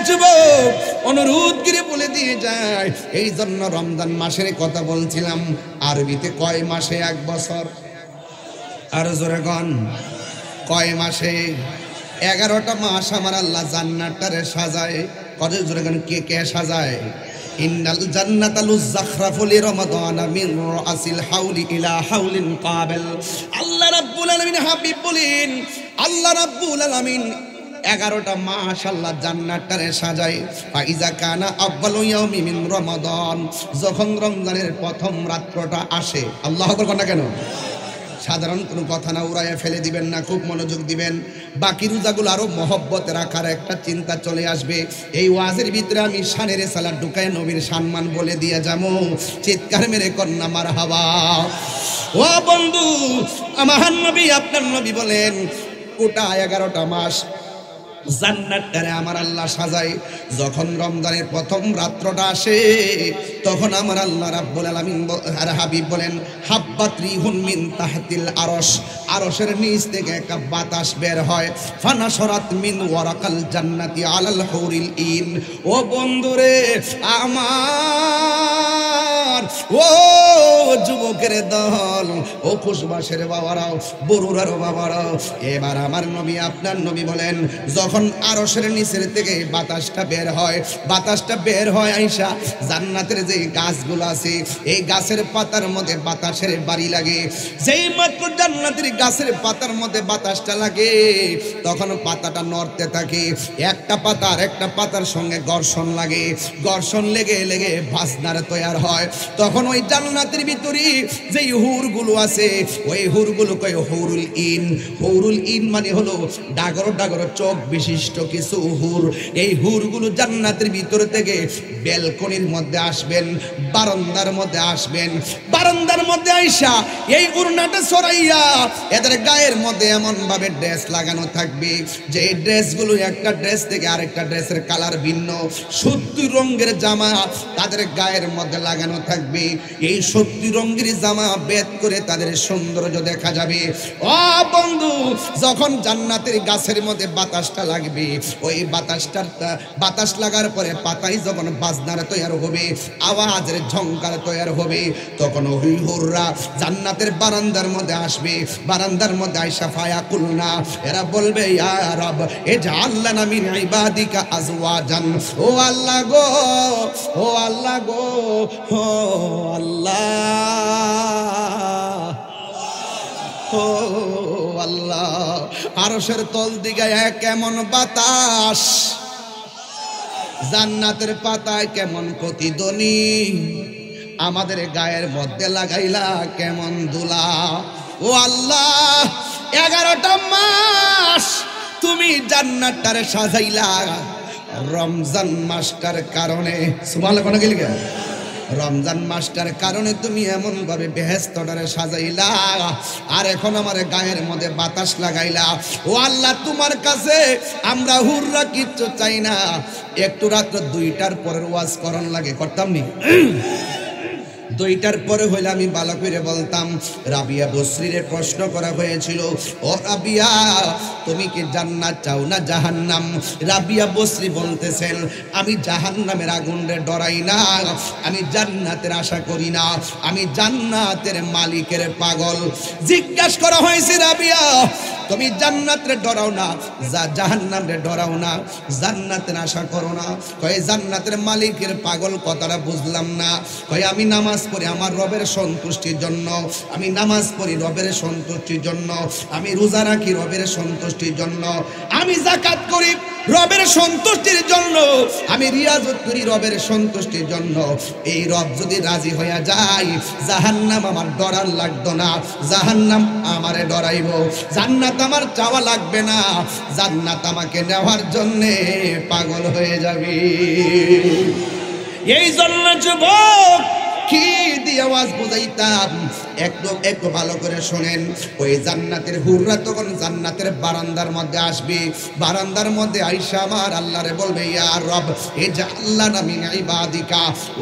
যুবক, অনুরোধ করে বলে দিয়ে যায়, এই জন্য রমজান মাসের কথা বলছিলাম। আরবিতে কয় মাসে এক বছর? আর জোরে গন, কয় মাসে? 11টা মাস আমার আল্লাহ জান্নাতটারে সাজায়। কত জোরে গন, কে কে সাজায়? ইন্নাল জান্নাতা লুযাখরাফু লিরমাদানা মিন রাসিল হাউলি ইলা হাউলিন কাবিল। আল্লাহ রাব্বুল আলামিন হাবিব বলেন, আল্লাহ রাব্বুল আলামিন 11টা মাস আল্লাহ জান্নাতটারে সাজায়। ফাইজা কানা আউয়ালু ইয়াউমি মিন রমাদান, যখন রমজানের প্রথম রাত্রটা আসে। আল্লাহু আকবার না কেন? সাধারণ কোনো কথা না, উড়াইয়া ফেলে দিবেন না, খুব মনোযোগ দিবেন। বাকি রোজাগুলো আরো মহব্বত রাখার একটা চিন্তা চলে আসবে। এই ওয়াজের ভিতরে আমি শানের সালাত ঢুকায় নবীর সম্মান বলে দিয়ে যাবো। চিৎকার মেরে কন্যা মারহাবা। ও বন্ধু, আমার নবী, আপনার নবী বলেন, গোটা 11টা মাস জান্নাতটারে আমার আল্লাহ সাজায়। যখন রমজানের প্রথম রাত্রটা আসে তখন আমার আল্লাহ রাব্বুল আলামিন আর হাবিব বলেন হাব্বাত রিহুন মিন তাহতিল আরশ, আরশের নিচ থেকে একটা বাতাস বের হয়। ফানাশরাত মিন ওয়ারাকাল জান্নাতি আলাল হুরিল ইন। ও বন্ধুরে আমার, ও যুবকের দল, ও খুশবাসের বাবারাও, বরুরার বাবারাও, এবার আমার নবী আপনার নবী বলেন যখন আরশের নিচের থেকে বাতাসটা বের হয়, বাতাসটা বের হয় আইসা জান্নাতের যে গাছগুলো আছে এই গাছের পাতার মধ্যে বাতাসের বাড়ি লাগে। যেই মাত্র জান্নাতের গাছের পাতার মধ্যে বাতাসটা লাগে তখন পাতাটা নড়তে থাকে, একটা পাতা আর একটা পাতার সঙ্গে ঘর্ষণ লাগে, ঘর্ষণ লেগে লেগে বাজনার তৈরি হয়। তখন ওই জান্নাতের ভিতরে যেই হুরগুলো আছে ওই হুরগুলো কয় হুরুল ইন। হুরুল ইন মানে হলো ডাগর ডাগর চোখ বিশিষ্ট কিছু হুর। এই হুরগুলো জান্নাতের ভিতর থেকে ব্যালকনির মধ্যে আসবেন, বারান্দার মধ্যে আসবেন, বারান্দার মধ্যে আইসা এই উড়নাটা ছড়াইয়া এদের গায়ের মধ্যে এমন ভাবে ড্রেস লাগানো থাকবে যে এই ড্রেসগুলো একটা ড্রেস থেকে আরেকটা ড্রেসের কালার ভিন্ন। 70 রঙের জামা তাদের গায়ের মধ্যে লাগানো থাকবে। এই 70 রঙের জামা বেদ করে তাদের সৌন্দর্য দেখা যাবে। ও বন্ধু, যখন জান্নাতের গাছের মধ্যে বাতাসটা লাগবে ওই বাতাস লাগার পরে পাতায় যখন বাজনার তৈরি হবে, আওয়াজের ঝংকার তৈরি হবে, তখন ওই হুররা জান্নাতের বারান্দার মধ্যে আসবে। বারান্দার মধ্যে আয়েশা ফায়াকুলনা, এরা বলবে ইয়া রব এজআল লানা মিন ইবাদিকা আজওয়াজান। ও আল্লাহ গো, ও আল্লাহ গো, ও আল্লাহ, ও আল্লাহ, আরশের তল দিকে কেমন বাতাস, জান্নাতের পাতায় কেমন প্রতিধ্বনি, আমাদের গায়ের মধ্যে লাগাইলা কেমন দুলা। ও আল্লাহ, 11টা মাস তুমি জান্নাতটারে সাজাইলা রমজান মাসটার কারণে। সুবহানাল্লাহ কোন গেলি গা? রমজান মাসটার কারণে তুমি এমন ভাবে বেহেশতটারে সাজাইলা, আর এখন আমার গায়ের মধ্যে বাতাস লাগাইলা। ও আল্লাহ, তোমার কাছে আমরা হুররা কিচ্ছু চাই না। একটু রাত্র 2টার পরের ওয়াজ করণ লাগে, করতাম নি? 2টার পরে হইলে আমি ভালো করে বলতাম। রাবিয়া বসরিরে প্রশ্ন করা হয়েছিল, ও রাবিয়া তুমি কি জান্নাত চাও না জাহান্নাম? রাবিয়া বসরি বলতেছেন আমি জাহান্নামের আগুনে ডরাই না, আমি জান্নাতের আশা করি না, আমি জান্নাতের মালিকের পাগল। জিজ্ঞাসা করা হয়েছে রাবিয়া তুমি জান্নাতের ডরাও না, জাহান্নামে ডরাও না, জান্নাতের আশা করো না? কয় জান্নাতের মালিকের পাগল কথাটা বুঝলাম না। কয় আমি নামাজ পড়ি আমার রবের সন্তুষ্টির জন্য, আমি নামাজ পড়ি রবের সন্তুষ্টির জন্য, আমি রোজা রাখি রবের সন্তুষ্টির জন্য, আমি যাকাত করি রবের সন্তুষ্টির জন্য, আমি রিয়াজত করি রবের সন্তুষ্টির জন্য। এই রব যদি রাজি হইয়া যায় জাহান্নাম আমার ডরার লাগতো না, জাহান্নাম আমারে ডরাইব। জান্নাত আমার চাওয়া লাগবে না, জান্নাত আমাকে নেওয়ার জন্য পাগল হয়ে যাবে। এই জন্য যুবক কি দিয়ে আওয়াজ বুঝাইতাম, একটু ভালো করে শোনেন। ওই জান্নাতের হুররা তখন জান্নাতের বারান্দার মধ্যে আসবে, বারান্দার মধ্যে আইসা আমার আল্লাহরে বলবে ইয়া রব এজআল লানা মিন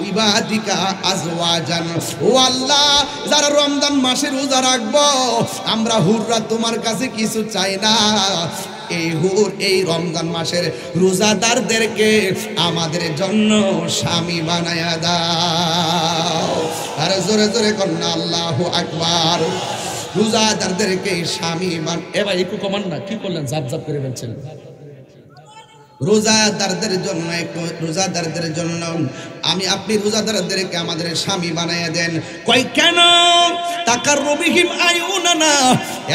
ইবাদিকা আজওয়াজান। ও আল্লাহ, যারা রমজান মাসে রোজা রাখবো আমরা হুররা তোমার কাছে কিছু চাই না, এই হুর এই রমজান মাসের রোজাদারদেরকে আমাদের জন্য স্বামী বানায়া দাও। আর জোরে জোরে কন্যা আল্লাহু আকবার। রোজাদারদেরকে স্বামী এবার একটু কমান না, কি করলেন জাপ জাপ করে বলছেন? রোজাদারদের জন্য একটু, রোজাদারদের জন্য আমি আপনি রোজাদারদেরকে আমাদের স্বামী বানাইয়া দেন। কই কেন? তাকাররুবিহিম আয়ুনানা,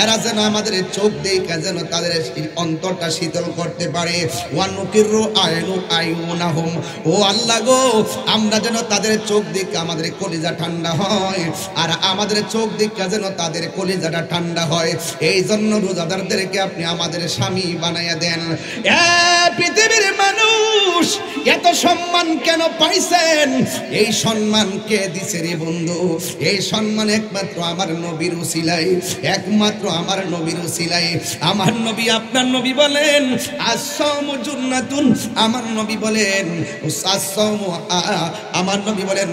এরা যেন আমাদের চোখ দেখে যেন তাদের অন্তরটা শীতল করতে পারে। ওয়ানুকিরু আয়ুনাহুম, ও আল্লাহ গো আমরা যেন তাদের চোখ দেখে আমাদের কলিজা ঠান্ডা হয়, আর আমাদের চোখ দেখে যেন তাদের কলিজাটা ঠান্ডা হয়। এই জন্য রোজাদারদেরকে আপনি আমাদের স্বামী বানাইয়া দেন। পৃথিবীর মানুষ এত সম্মান কেন পাইছেন? এই সম্মান কে দিছে রে বন্ধু? এই সম্মান একমাত্র আমার নবীর উসিলায়, একমাত্র আমার নবীর উসিলায়। আমার নবী, আপনার নবী বলেন আসসামু জুন্নাতুন, আমার নবী বলেন আসসামু, আমার নবী বলেন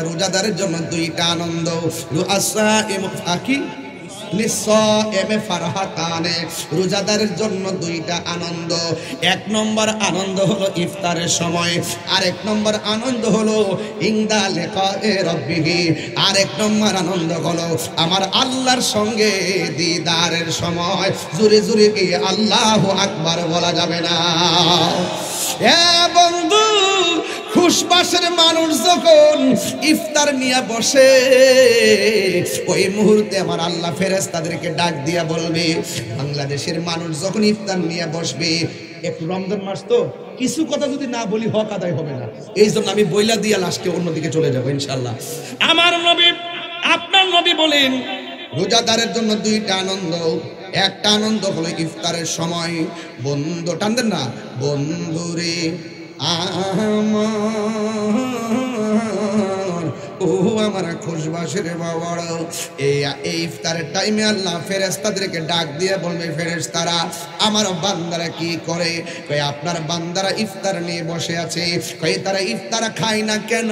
রোজাদারের জন্য দুইটা আনন্দ। আসসাইমু আকি লিসাইমে ফারহাতানে, রোজাদারের জন্য দুইটা আনন্দ। এক নম্বর আনন্দ হলো ইফতারের সময়, আর এক নম্বর আনন্দ হলো ইনদা লিকায়ে রাব্বিহি, আর এক নম্বর আনন্দ হলো আমার আল্লাহর সঙ্গে দিদারের সময়। জোরে জোরে কি আল্লাহু আকবার বলা যাবে না? এ বন্ধু, খুশবাসের মানুষ যখন ইফতার নিয়ে বসে, ওই মুহূর্তে আমার আল্লাহ ফেরেশতাদেরকে ডাক দিয়া বলবে, বাংলাদেশের মানুষ যখন ইফতার নিয়ে বসবে, একটু রমজান মাস তো কিছু কথা যদি না বলি হক আদায় হবে না, এই জন্য আমি বইলা দিয়া লাস্টে অন্যদিকে চলে যাবো ইনশাল্লাহ। আমার নবী, আপনার নবী বলেন রোজাদারের জন্য দুইটা আনন্দ। একটা আনন্দ হলো ইফতারের সময়, বন্ধু টানদেন না, বন্ধুরে আমার, ও আমার খুশবাসের বাবা, এই ইফতারের টাইমে আল্লাহ ফেরেশতাদেরকে ডাক দিয়ে বলবে, ফেরেশতারা আমার বান্দারা কি করে? কই আপনার বান্দারা ইফতার নিয়ে বসে আছে। কই তারা ইফতার খায় না কেন?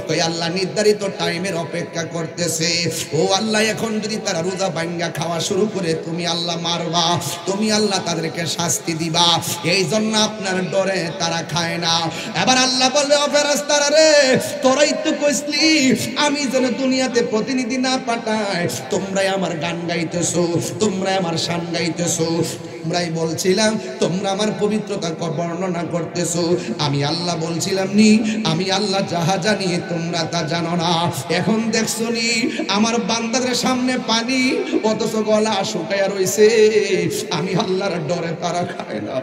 কই আল্লাহ নির্ধারিত টাইমের অপেক্ষা করতেছে। ও আল্লাহ, এখন যদি তারা রোজা ভাঙ্গা খাওয়া শুরু করে, তুমি আল্লাহ মারবা, তুমি আল্লাহ তাদেরকে শাস্তি দিবা, এই জন্য আপনার ডরে তারা খায় না। এবার আল্লাহ বলবে, ও ফেরেশতারা রে, তোরাই তো কইছলি আমি যেন দুনিয়াতে প্রতিনিধি না পাঠাই, তোমরাই আমার গান গাইতেছো, তোমরাই আমার শান গাইতেছো, তোমরাই বলছিলাম, তোমরা আমার পবিত্রতা বর্ণনা করতেছো। আমি আল্লাহ বলছিলাম নি, আমি আল্লাহ যাহা জানি তোমরা তা জানো না। এখন দেখছো নি আমার বান্দাদের সামনে পানি, অথচ গলা শুকায়া রইছে। আমি আল্লাহর ডরে তারা খায় না,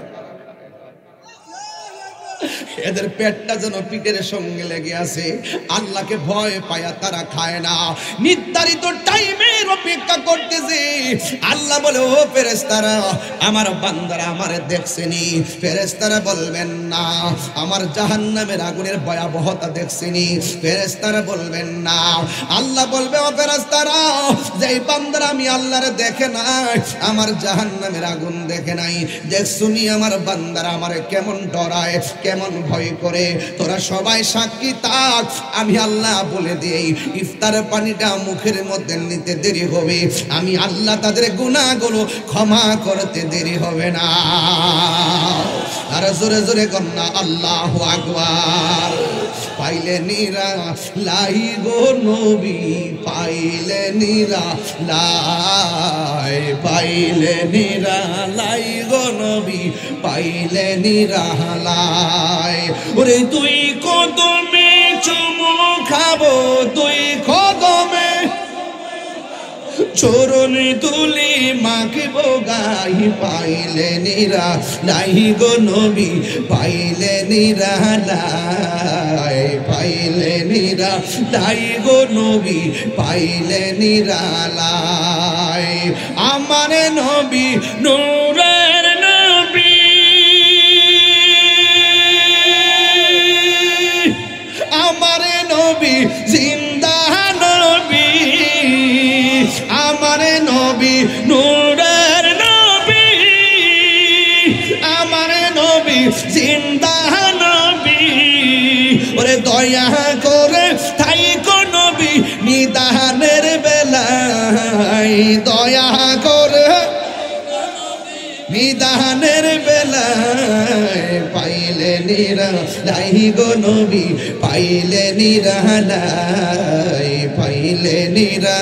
এদের পেটটা যেন পিঠের সঙ্গে লেগে আছে। আল্লাহকে ভয় পায়া তারা খায় না, নির্ধারিত টাইমের অপেক্ষা করতেছে। আল্লাহ বলে, ও ফেরেশতারা আমার বান্দারা আমারে দেখছেনি? ফেরেশতারা বলবেন না। আমার জাহান্নামের আগুনের ভয়াবহতা দেখছেনি? ফেরেশতারা বলবেন না। আল্লাহ বলবে, ও ফেরেশতারা যেই বান্দারা আমি আল্লাহরে দেখে নাই, আমার জাহান্নামের আগুন দেখে নাই, দেখছুনি আমার বান্দারা আমারে কেমন ডরায়, কেমন ভয় করে, তোরা সবাই সাক্ষী থাক। আমি আল্লাহ বলে দেই, ইফতার পানিটা মুখের মধ্যে নিতে দেরি হবে, আমি আল্লাহ তাদের গুনাহগুলো ক্ষমা করতে দেরি হবে না। আর জোরে জোরে কন্যা আল্লাহু আকবার। পাইলে নিরা লাই গো নবী, পাইলে নিরা লাই, পাইলে নিরা লাই গো নবী, পাইলে নিরা লাই। ওরে তুই কদমে চুমু খাবো, তুই কদমে চরণ তুলি মাখবো গাই, পাইলে নিরা লাই গো নবী, পাইলে নিরা লাই, পাইলে নিরা লাই গো নবী, পাইলে নিরা লাই। আমার নবী নূরের নবী, আমার নবী জিন্দা নবী, আমার নবী নূরের নবী, আমার নবী জিন্দা নবী। ওরে দয়া করে থাইকো নবী নিদানের বেলায়, দয়া করে নিদানের বেলায়, পাইলে নিরা লাই গো নবী, পাইলে নিরা লাই, পাইলে নিরা।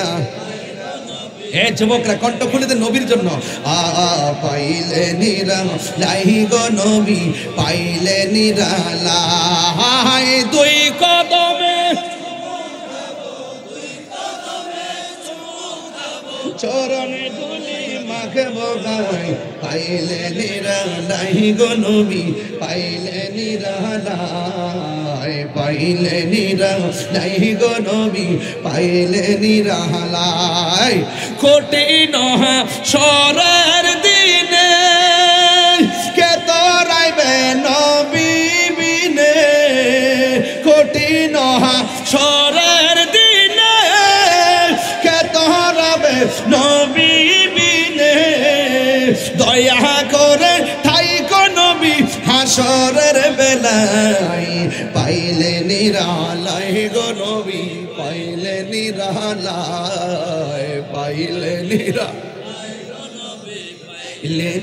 এ যুবকরা কণ্ঠ খুলে দেন নবীর জন্য। পাইলে নিরা লাই গো নবী, পাইলে নিরা লাই। দুই কদমে চরণে ধুলি মাখবো গাই, পাইলে নিরা লাই গো নবী, পাইলে নিরা লাই, পাইলে নিরা লাই গো নবী, পাইলে নিরা লাই। কঠিন সরার দিনে কে তোরাইবে নবী বিনে, হাসরের বেলায় পাইলে নিরালায় গো নবী পাইলে নিরালায় পাইলে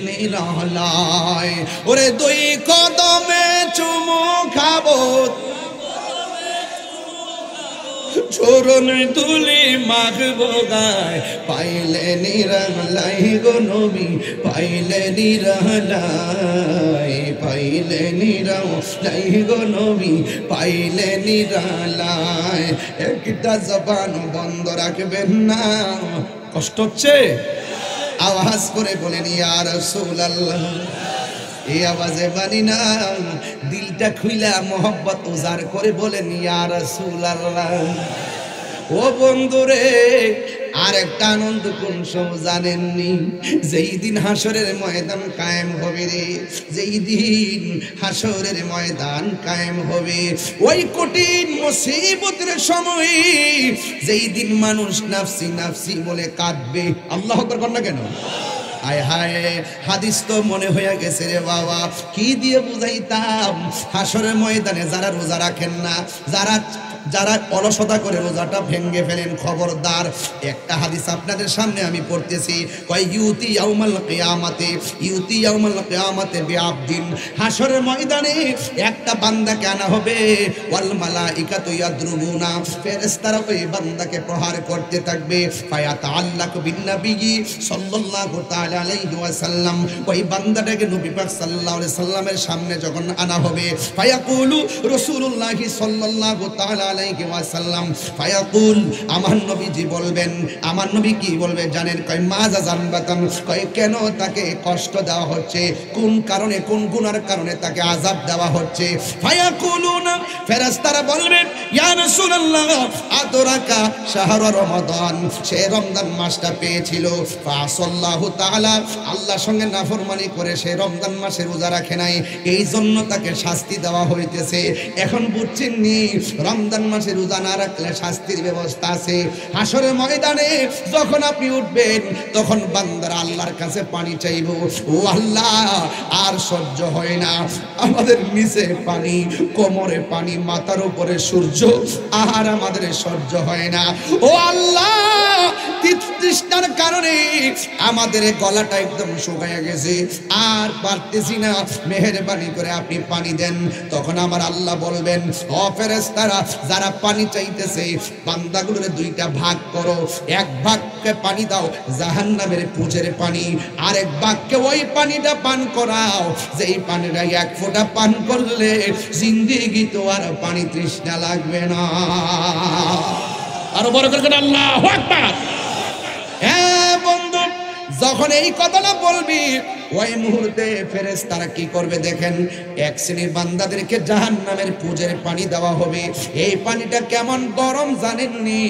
নিরালায় ওরে দুই কদমে চুমু খাবো চরণ তুলি মাখবো গায় পাইলে নিরালাই গো নবী পাইলে নিরালাই পাইলে নিরালাই গো নবী পাইলে নিরালাই একটা জবান বন্ধ রাখবেন না কষ্ট হচ্ছে আওয়াজ করে বলেন ইয়া রাসূলুল্লাহ এই আওয়াজে বানি না দিলটা খুইলা মোহব্বত উজাড় করে বলেন ইয়া রাসূলুল্লাহ ও বন্ধুরে আরেকটা আনন্দ কোন সময় জানেননি যেই দিন হাসরের ময়দান কায়েম হবে রে যেই দিন হাসরের ময়দান কায়েম হবে ওই কঠিন মুসিবতের সময় যেই দিন মানুষ নাফসি নাফসি বলে কাঁদবে আল্লাহু আকবার কর না কেন আয় হায় হাদিস তো মনে হয়ে গেছে রে বাবা কি দিয়ে বুঝাইতাম হাসরের ময়দানে যারা রোজা রাখেন না যারা অলসতা করে রোজাটা ভেঙে ফেলেন খবরদার একটা হাদিস আপনাদের সামনে আমি পড়তেছি কয় ইউতি ইয়াউমাল কিয়ামাতে বিআবদিন হাসরের ময়দানে একটা বান্দাকে আনা হবে ওয়াল মালাইকাতু ইয়াদরুবুনা ফেরেশতারা ওই বান্দাকে প্রহার করতে থাকবে ফায়াতাআল্লাকু বিন নবী সাল্লাল্লাহু তাআলা আলাইহি ওয়াসাল্লাম ওই বান্দাটাকে নবী পাক সাল্লাল্লাহু আলাইহি সাল্লামের সামনে যখন আনা হবে ফায়াকুলু রাসূলুল্লাহ সাল্লাল্লাহু তাআলা আলাইহি ওয়াসাল্লাম ফায়াকুল আমার নবীজি বলবেন আমার নবী কি বলবে জানেন কয় মাজা জানবাতান কয় কেন তাকে কষ্ট দেওয়া হচ্ছে কোন কারণে কোন গুনার কারণে তাকে আযাব দেওয়া হচ্ছে ফায়াকুলুনা ফেরেশতারা বলবেন ইয়া রাসূলুল্লাহ আদরাকা শাহর রমাদান সে রমজান মাসটা পেয়েছিল ফাসাল্লাহু তাআলা আল্লাহর সঙ্গে নাফরমানি করে সে রমজান মাসে রোজা রাখে নাই এই জন্য তাকে শাস্তি দেওয়া হইতেছে এখন বুঝছেন নি রমজান মাসে রোজা না রাখলে শাস্তির ব্যবস্থা আছে হাসরের ময়দানে যখন আপনি উঠবেন তখন বান্দারা আল্লাহর কাছে পানি চাইবো ও আল্লাহ আর সহ্য হয় না আমাদের নিচে পানি কোমরে পানি মাথার উপরে সূর্য আর আমাদের সহ্য হয় না ও আল্লাহ তৃষ্ণার কারণে আমাদের গলাটা একদম শুকিয়ে গেছে আর পারতেছি না মেহেরবানি করে আপনি পানি দেন তখন আমার আল্লাহ বলবেন ও ফেরেশতারা যারা পানি চাইতেছে বান্দাগুলোর দুইটা ভাগ করো এক ভাগকে পানি দাও জাহান্নামের পুজের পানি আর এক ভাগকে ওই পানিটা পান করাও যেই পানিটা এক ফোঁটা পান করলে জিন্দেগি তো আর পানি তৃষ্ণা লাগবে না আরো বড় করে আল্লাহু আকবার হ্যাঁ বন্ধু যখন এই কথাটা বলবি ওই মুহূর্তে ফেরেশতারা কি করবে দেখেন এক শ্রেণীর বান্দাদেরকে জাহান্নামের পুজের পানি দেওয়া হবে এই পানিটা কেমন গরম জানেননি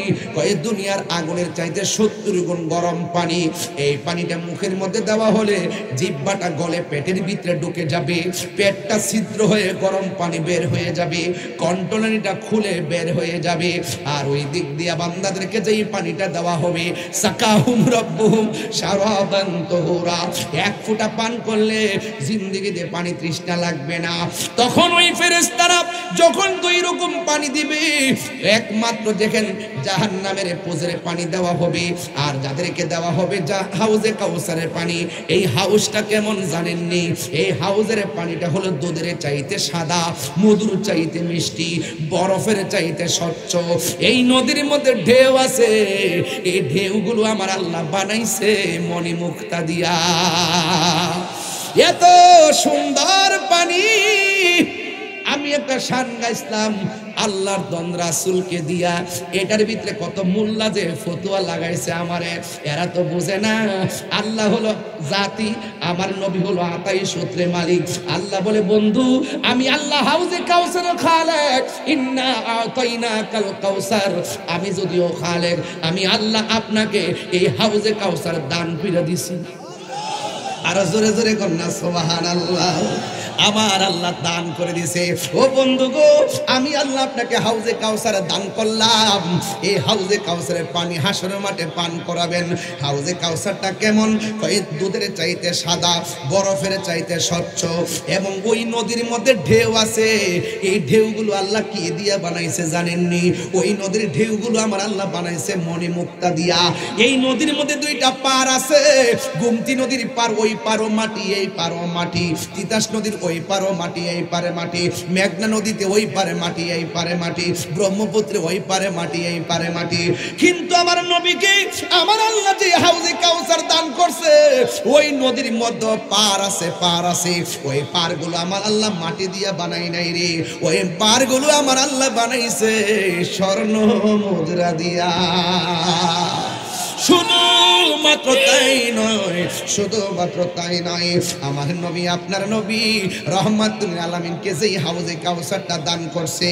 ওই দুনিয়ার আগুনের চাইতে 70 গুণ গরম পানি এই পানিটা মুখের মধ্যে দেওয়া হলে জিহ্বাটা গলে পেটের ভিতরে ঢুকে যাবে পেটটা ছিদ্র হয়ে গরম পানি বের হয়ে যাবে কন্টনারিটা খুলে বের হয়ে যাবে আর ওই দিক দিয়ে বান্দাদেরকে যেই পানিটা দেওয়া হবে সাকাহুম রাব্বুহুম শারাবান তাহুরা এক ফোঁটা পান করলে জিন্দেগিতে পানি তৃষ্ণা লাগবে না তখন ওই ফেরেশতারা যখন দুই রকম পানি দিবে একমাত্র দেখেন জাহান্নামের পুজের পানি দেওয়া হবে আর যাদেরকে দেওয়া হবে হাউজে কাউসারের পানি এই হাউসটা কেমন জানেননি এই হাউজের পানিটা হলো দুধের চাইতে সাদা মধুর চাইতে মিষ্টি বরফের চাইতে স্বচ্ছ এই নদীর মধ্যে ঢেউ আছে এই ঢেউগুলো আমার আল্লাহ বানাইছে মণিমুক্তা দিয়া এত সুন্দর পানি আমি একটা শান গাইছিলাম আল্লাহর দন রাসূলকে দিয়া এটার ভিতরে কত মোল্লা যে ফতোয়া লাগাইছে আমারে এরা তো বুঝে না আল্লাহ হলো জাতি আমার নবী হলো আতাই সূত্রে মালিক আল্লাহ বলে বন্ধু আমি আল্লাহ হাউজে কাউসারের খালেক ইন্না আতাইনাকাল কাউসার আমি যদিও খালেক আমি আল্লাহ আপনাকে এই হাউজে কাউসার দান করে দিছি আর জোরে জোরে কন্যা সুবহানাল্লাহ আমার আল্লাহ দান করে দিয়েছে। ও বন্ধু গো, আমি আল্লাহ আপনাকে হাউজে কাউসার দান করলাম। এই হাউজে কাউসারের পানি হাসরের মাঠে পান করাবেন। হাউজে কাউসারটা কেমন? ওই দুধের চাইতে সাদা, বরফের চাইতে স্বচ্ছ, এবং ওই নদীর মধ্যে ঢেউ আছে। এই ঢেউগুলো আল্লাহ কি দিয়া বানাইছে জানেননি? ওই নদীর ঢেউগুলো আমার আল্লাহ বানাইছে মণিমুক্তা দিয়া। এই নদীর মধ্যে দুইটা পার আছে। গুমতি নদীর পার, ওই পারও মাটি এই পারও মাটি। তিতাস নদীর ওই পারও মাটি এই পারে মাটি। মেঘনা নদীতে ওই পারে মাটি এই পারে মাটি। ব্রহ্মপুত্রে ওই পারে মাটি এই পারে মাটি। কিন্তু আমার নবীকে আমার আল্লাহ যে হাউজে কাউসার দান করছে, ওই নদীর মধ্যে পার আছে, পার আছে। ওই পারগুলো আমার আল্লাহ মাটি দিয়া বানাই নাই রে। ওই পারগুলো আমার আল্লাহ বানাইছে স্বর্ণ মুদ্রা দিয়া। শুধুমাত্র তাই নয়, শুধুমাত্র তাই নয়, আমার নবী আপনার নবী রহমাতুল আলামিনকে যেই হাউজে কাউসারটা দান করছে,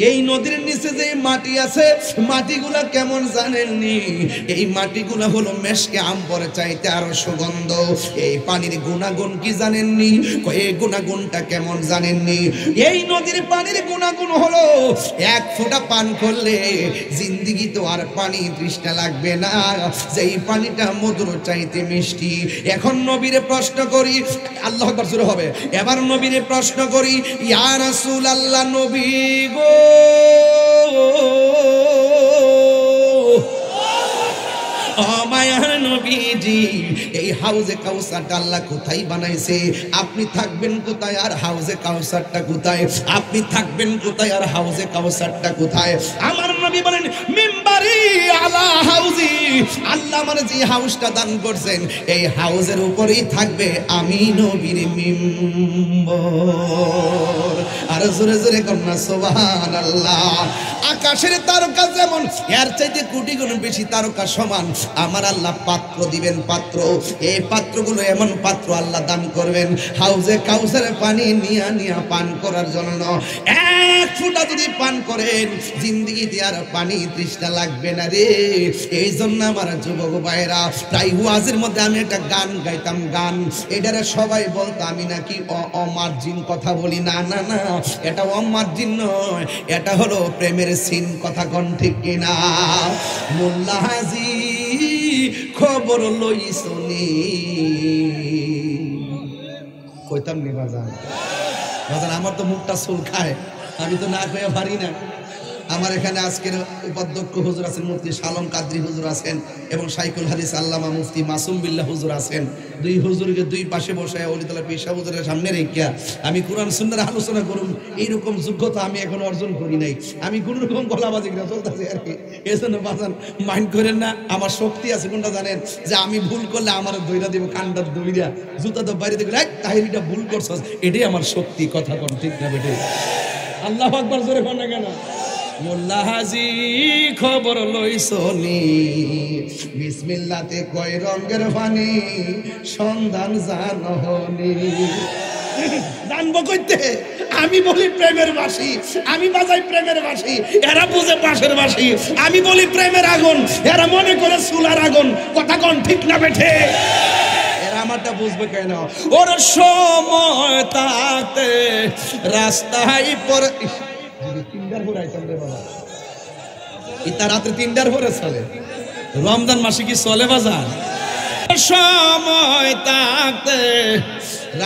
এই নদীর নিচে যে মাটি আছে, মাটিগুলা কেমন জানেননি? এই মাটিগুলা হলো মেশকে আম্বর চাইতে আরো সুগন্ধ। এই পানির গুণাগুণ কি জানেননি? এই গুণাগুণটা কেমন জানেননি? এই নদীর পানির গুণাগুণ হলো এক ফোঁটা পান করলে জিন্দিগি তো আর পানি তৃষ্ণা লাগবে না, যেই পানিটা মধুর চাইতে মিষ্টি। এখন নবীরে প্রশ্ন করি, আল্লাহ আকবার জোরে হবে, এবার নবীরে প্রশ্ন করি, ইয়া রাসূলুল্লাহ নবী গো, মায়ার নবীজি, এই হাউজে কাউসারটা আল্লাহ কোথায় বানাইছে? আপনি থাকবেন কোথায় আর হাউজে কাউসারটা কোথায়? আপনি থাকবেন কোথায় আর হাউজে কাউসারটা কোথায়? আমার নবী বলেন, মিম্বারি আলা হাউজি। আল্লাহ মানে যে হাউসটা দান করছেন, এই হাউজের উপরেই থাকবে আমি নবীর মিম্বর। আর জোরে জোরে কন্যা সুবহানাল্লাহ। আকাশের তারকা যেমন, এর চাইতে কোটি গুণ বেশি তারকা সমান আমার আল্লাহ পাত্র দিবেন, পাত্র। এই পাত্রগুলো এমন পাত্র আল্লাহ দান করবেন, হাউজে কাউসারে পানি নিয়া নিয়া পান করার জন্য। এক ফোঁটা যদি পান করেন, জিন্দেগিতে আর পানি তৃষ্ণা লাগবে না রে। এই জন্য আমার যুবক ভাইরা, তাই ওয়াজের মধ্যে আমি একটা গান গাইতাম, গান এটারে সবাই বলতো আমি নাকি অমার্জিন কথা বলি। না না না, এটা অমার্জিন নয়, এটা হলো প্রেমের সিন। কথা কোন ঠিক কিনা? মোল্লা হাজি খবর লই শুনি, কইতাম নি বাজান, বাজান আমার তো মুখটা চুল খায়, আমি তো না কইয়া পারি না। আমার এখানে আজকের উপাধ্যক্ষ হুজুর আছেন, মুফতি শালম কাদরি হুজুর আছেন, এবং শাইখুল হাদিস আল্লামা মুফতি মাসুম বিল্লাহ হুজুর আছেন। দুই হুজুরকে দুই পাশে বসায় অলিতলা পেশা হুজুরের সামনে রেখা আমি কোরআন সুন্নাহর আলোচনা করুন, এইরকম যোগ্যতা আমি এখন অর্জন করি নাই। আমি কোন রকম গলাবাজি করে চলতেছি আর কি। এই জন্য বাজান মাইন্ড করেন না। আমার শক্তি আছে কোনটা জানেন? যে আমি ভুল করলে আমার দইরা দেবো, কান্ডার দইরা জুতা তো বাইরে দেখলে তাহিরিটা ভুল করছস, এটাই আমার শক্তি। কথা কন ঠিক না বেটে? আল্লাহু আকবার জোরে কন না কেন? মোল্লা হাজি খবর লইছনি, বিসমিল্লাতে কয় রঙের পানি সন্ধান জানহনি। জানবো কইতে? আমি বলি প্রেমের বাঁশি, আমি বাজাই প্রেমের বাঁশি, এরা বুঝে বাঁশের বাঁশি। আমি বলি প্রেমের আগুন, এরা মনে করে চুলার আগুন। কথা কোন ঠিক না বেঠে? এরা আমারটা বুঝবে কেন? ওর সময় তাতে রাস্তায় পরে তিনটার পরে আইতাম রে বাবা, ইতা রাত্রে তিনটার পরে চলে। রমজান মাসে কি চলে বাজার? সময় থাকতে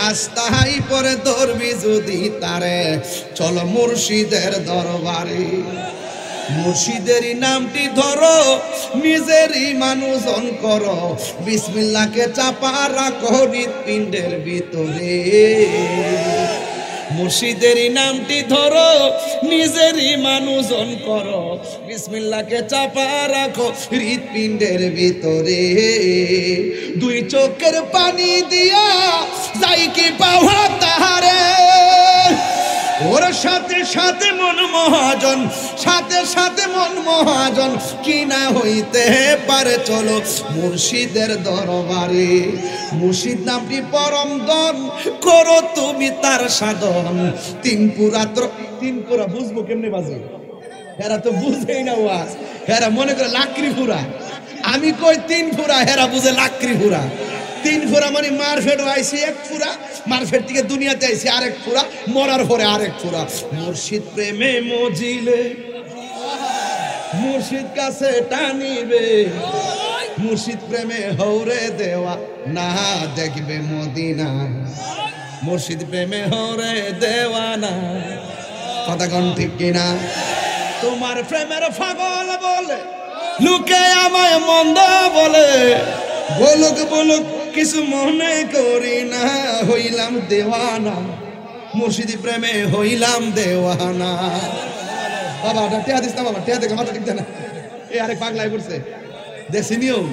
রাস্তায় পরে ধরবি যদি তারে, চলো মুর্শিদের দরবারে। মুর্শিদেরই নামটি ধরো, নিজেরই মানুষজন করো, বিসমিল্লাহকে চাপা রাখো হৃৎপিণ্ডের ভিতরে। মুর্শিদেরই নামটি ধরো, নিজেরই মানুষজন করো, বিসমিল্লাহকে চাপা রাখো হৃৎপিণ্ডের ভিতরে। দুই চোখের পানি দিয়া যাই কি পাওয়া তাহারে, ওর সাথে সাথে মন মহাজন, সাথে সাথে মন মহাজন, কি না হইতে পারে চলো মুর্শিদের দরবারে। মুর্শিদ নামটি পরম দন, করো তুমি তার সাধন। তিনপুরা বুঝবো কেমনে বাজে? হেরা তো বুঝেই না ওয়াজ, হেরা মনে করে লাকড়ি ফুরা। আমি কই তিন ফুরা, হেরা বুঝে লাকড়ি ফুরা। তিন ফুরা মানে মারফেটও আইছি এক ফুরা, মারফেট থেকে দুনিয়াতে আইছি আরেক ফুরা, মরার পরে আরেক ফুরা। মুর্শিদ প্রেমে মজিলে মুর্শিদ কাছে টানিবে, মুর্শিদ প্রেমে হৌরে দেওয়া না দেখবে মদিনা, মুর্শিদ প্রেমে হৌরে দেওয়া না। কথা কোন ঠিক কিনা? তোমার প্রেমের পাগল বলে লোকে আমায় মন্দ বলে, বলুক বলুক কিছু মনে করি না, হইলাম দেওয়ানা, মুর্শিদ প্রেমে হইলাম দেওয়ানা। বাবা টিয়া দিস না বাবা, টিয়া দেখে মাথা ঠিক না, এ আরেক পাগলাই করছে দেখছি নিয়ম।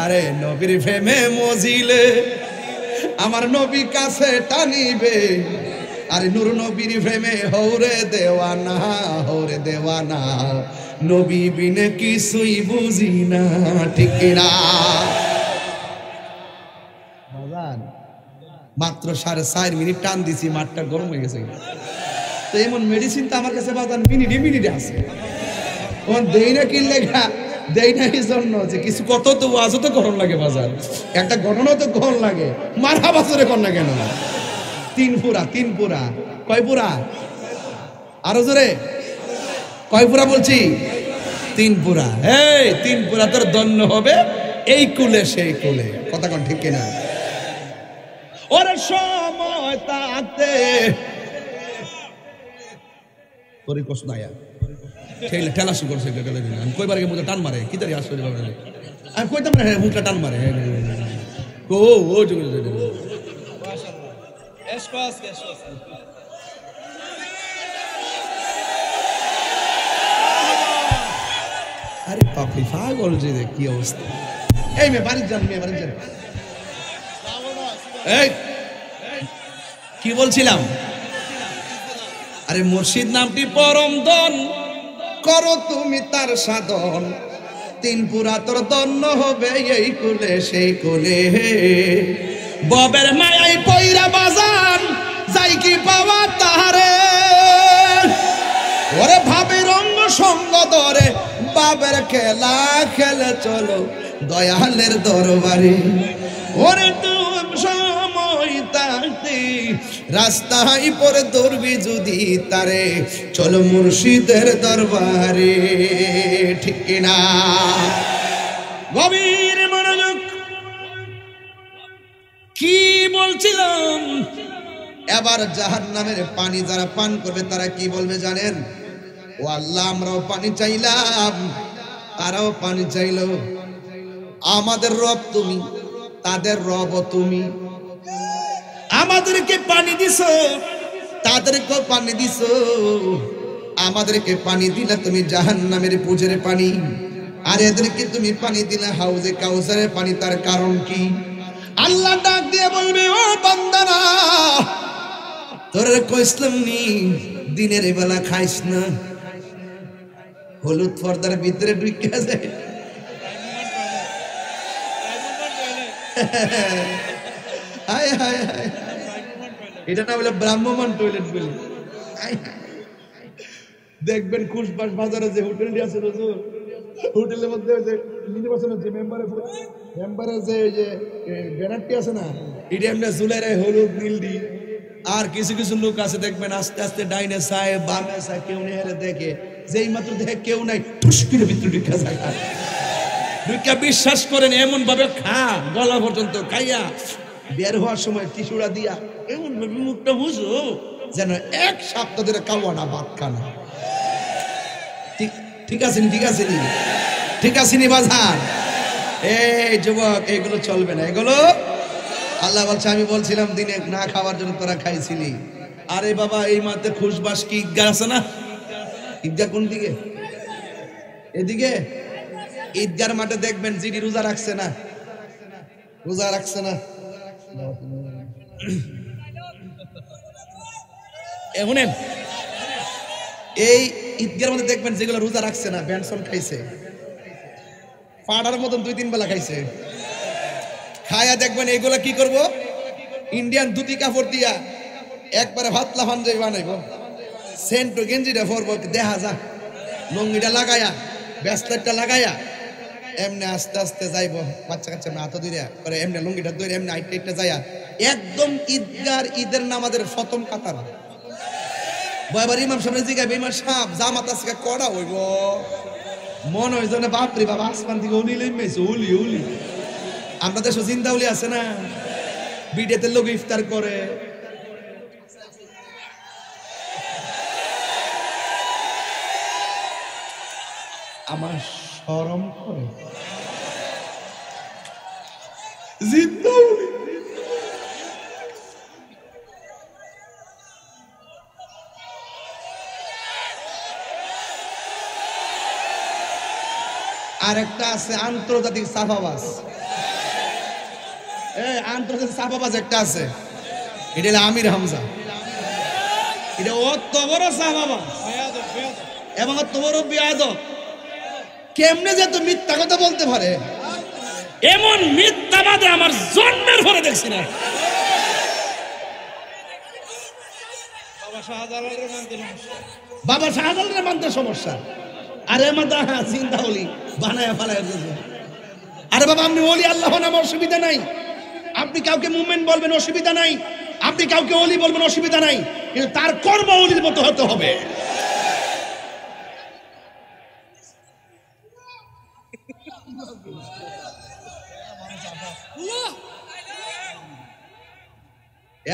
আরে নবীর প্রেমে মজিলে আমার নবী কাছে টানিবে, আরে নূর নবীর প্রেমে হৌরে দেওয়ানা, হৌরে দেওয়ানা, নবী বিনে কিছুই বুঝি না, ঠিক না? মাত্র 4.5 মিনিট টান দিছি, মাঠটা গরম হয়ে গেছে। তো এমন মেডিসিন তো আমার কাছে বাজান মিনিটে মিনিটে আছে, ওন দেই না কি লেখা দেই না এই জন্য যে কিছু কত তো ওয়াজও তো গরম লাগে বাজার, একটা ঘটনা তো গরম লাগে, মারা বাজারে কর না কেন? 3 পুরা 3 পুরা, কয় পুরা? আরো জোরে কয় পুরা বলছি? 3 পুরা। এই 3 পুরা তোর দন্য হবে এই কুলে সেই কুলে, কথা কোন ঠিক কিনা? ওরে সময় তাতে তোরই কষ্ট নাই, ঠেলা শুরু করছে, আমি কইবার আগে মুখে টান মারে, কি তারি আসলে আমি কইতাম না, মুখটা টান মারে। ও ও আরে পাপি পাগল যে কি অবস্থা। এই মেয়ে বাড়ি যান, মেয়ে বাড়ি যান। এই কি বলছিলাম? আরে মুর্শিদ নামটি পরম দন, করো তুমি তার সাধন, 3 পুরা তোর দন্য হবে এই কুলে সেই কুলে। ববের মায়াই পয়রা বাজান যাই কি পাওয়া তাহারে, ওরে ভাবের অঙ্গ সঙ্গ ধরে বাবের খেলা খেলে চলো দয়ালের দরবারে। ওরে সময় তাতে রাস্তায় পরে দৌড়বি যদি তারে, চলো মুর্শিদের দরবারে, ঠিক কিনা? গভীর মনোযোগ। কি বলছিলাম? এবার জাহান্নামের পানি যারা পান করবে তারা কি বলবে জানেন? ও আল্লাহ, আমরাও পানি চাইলাম, তারাও পানি চাইলো, আমাদের রব তুমি, তাদের রব তুমি। আমাদেরকে পানি দিছো, তাদেরকেও পানি দিছো, আমাদেরকে পানি দিলা তুমি জাহান্নামের পুজোর পানি, আর এদেরকে তুমি পানি দিলা হাউজে কাউসারের পানি। তার কারণ কি? আল্লাহ ডাক দিয়ে বলবে, ও বান্দারা, তোরে কইছিলাম নি দিনের বেলা খাইস না, হলুদ পর্দার ভিতরে ঢুকে যায়। হায় হায় হায়, এটা না বলে ব্রাহ্মণ টয়লেট বলে। দেখবেন খুশবাস বাজারে যে হোটেলটি আছে, হোটেলের মধ্যে যে মেম্বারের যে ব্যানারটি আছে না, এটা এমনি ঝুলাইরে হলুদ নীল দি। আর কিছু কিছু লোক আছে দেখবেন আস্তে আস্তে ডাইনে চায় বামে চায়, কেউ নেই দেখে, যেই মাত্র দেখে কেউ নাই ঠুসকির ভিতরে ঢুকা যায়, ঢুকা বিশ্বাস করেন এমন ভাবে খা গলা পর্যন্ত খাইয়া বের হওয়ার সময় টিসুড়া দিয়া এমন ভাবে মুখটা বুঝো যেন 1 সপ্তাহ ধরে খাওয়া না, ভাত খানা। ঠিক আছে নি? ঠিক আছে নি? ঠিক আছে নি বাজার? এই যুবক, এগুলো চলবে না, এগুলো আল্লাহ বলছে আমি বলছিলাম দিনে না খাওয়ার জন্য তোরা খাইছিলি। আরে বাবা, এই মাঠে খুশবাস কি ঈদগাহ আছে না? ঈদগাহ কোন দিকে? এদিকে। ঈদগার মাঠে দেখবেন যিনি রোজা রাখছে না, রোজা রাখছে না, এমন এই ঈদগার মধ্যে দেখবেন যেগুলো রোজা রাখছে না, বেনসন খাইছে, পাড়ার মতন 2-3 বেলা খাইছে, খায়া দেখবেন এইগুলা কি করব, ইন্ডিয়ান ধুতি কাপড় দিয়া একবারে ভাতলা পাঞ্জাবি বানাইব, সেন্টো গেঞ্জিটা পরব, দেখা যা লুঙ্গিটা লাগায়া ব্যাসলেটটা লাগায়া এমনি আস্তে আস্তে যাইব, বাচ্চা কাচ্চা হাত ধরে করে এমনি লুঙ্গিটা ধরে এমনি আইটে আইটে যাইয়া একদম ঈদের নামাজের প্রথম কাতার। এবার ইমাম সাহেব জিগাইবে, ইমাম সাহেব জামাত আজকে কড়া হইব, মনে হয় যেন বাপরে বাবা আসমান থেকে উলি লেমেছে, উলি উলি। আমরা দেশে জিন্দা উলি আছে না, বিডেতে লোক ইফতার করে। আমার শরম করে জিন্দা উলি। আর একটা আছে আন্তর্জাতিক সাফাবাজ, আন্তর্জাতিক সাফাবাজ একটা আছে, এটা হলো আমির হামজা। এটা অত বড় সাফাবাজ এবং অত বড় বিয়াদব, কেমনে যে তো মিথ্যা কথা বলতে পারে? এমন মিথ্যাবাদে আমার জন্মের পরে দেখছি না। বাবা শাহজালালের মানতে সমস্যা, আরে মাদা চিন্তা হলি বানায় ফালায়। আরে বাবা আপনি ওলি আল্লাহ নাম, অসুবিধা নাই। আপনি কাউকে মুমিন বলবেন, অসুবিধা নাই। আপনি কাউকে ওলি বলবেন, অসুবিধা নাই। কিন্তু তার কর্ম ওলির মতো হতে হবে।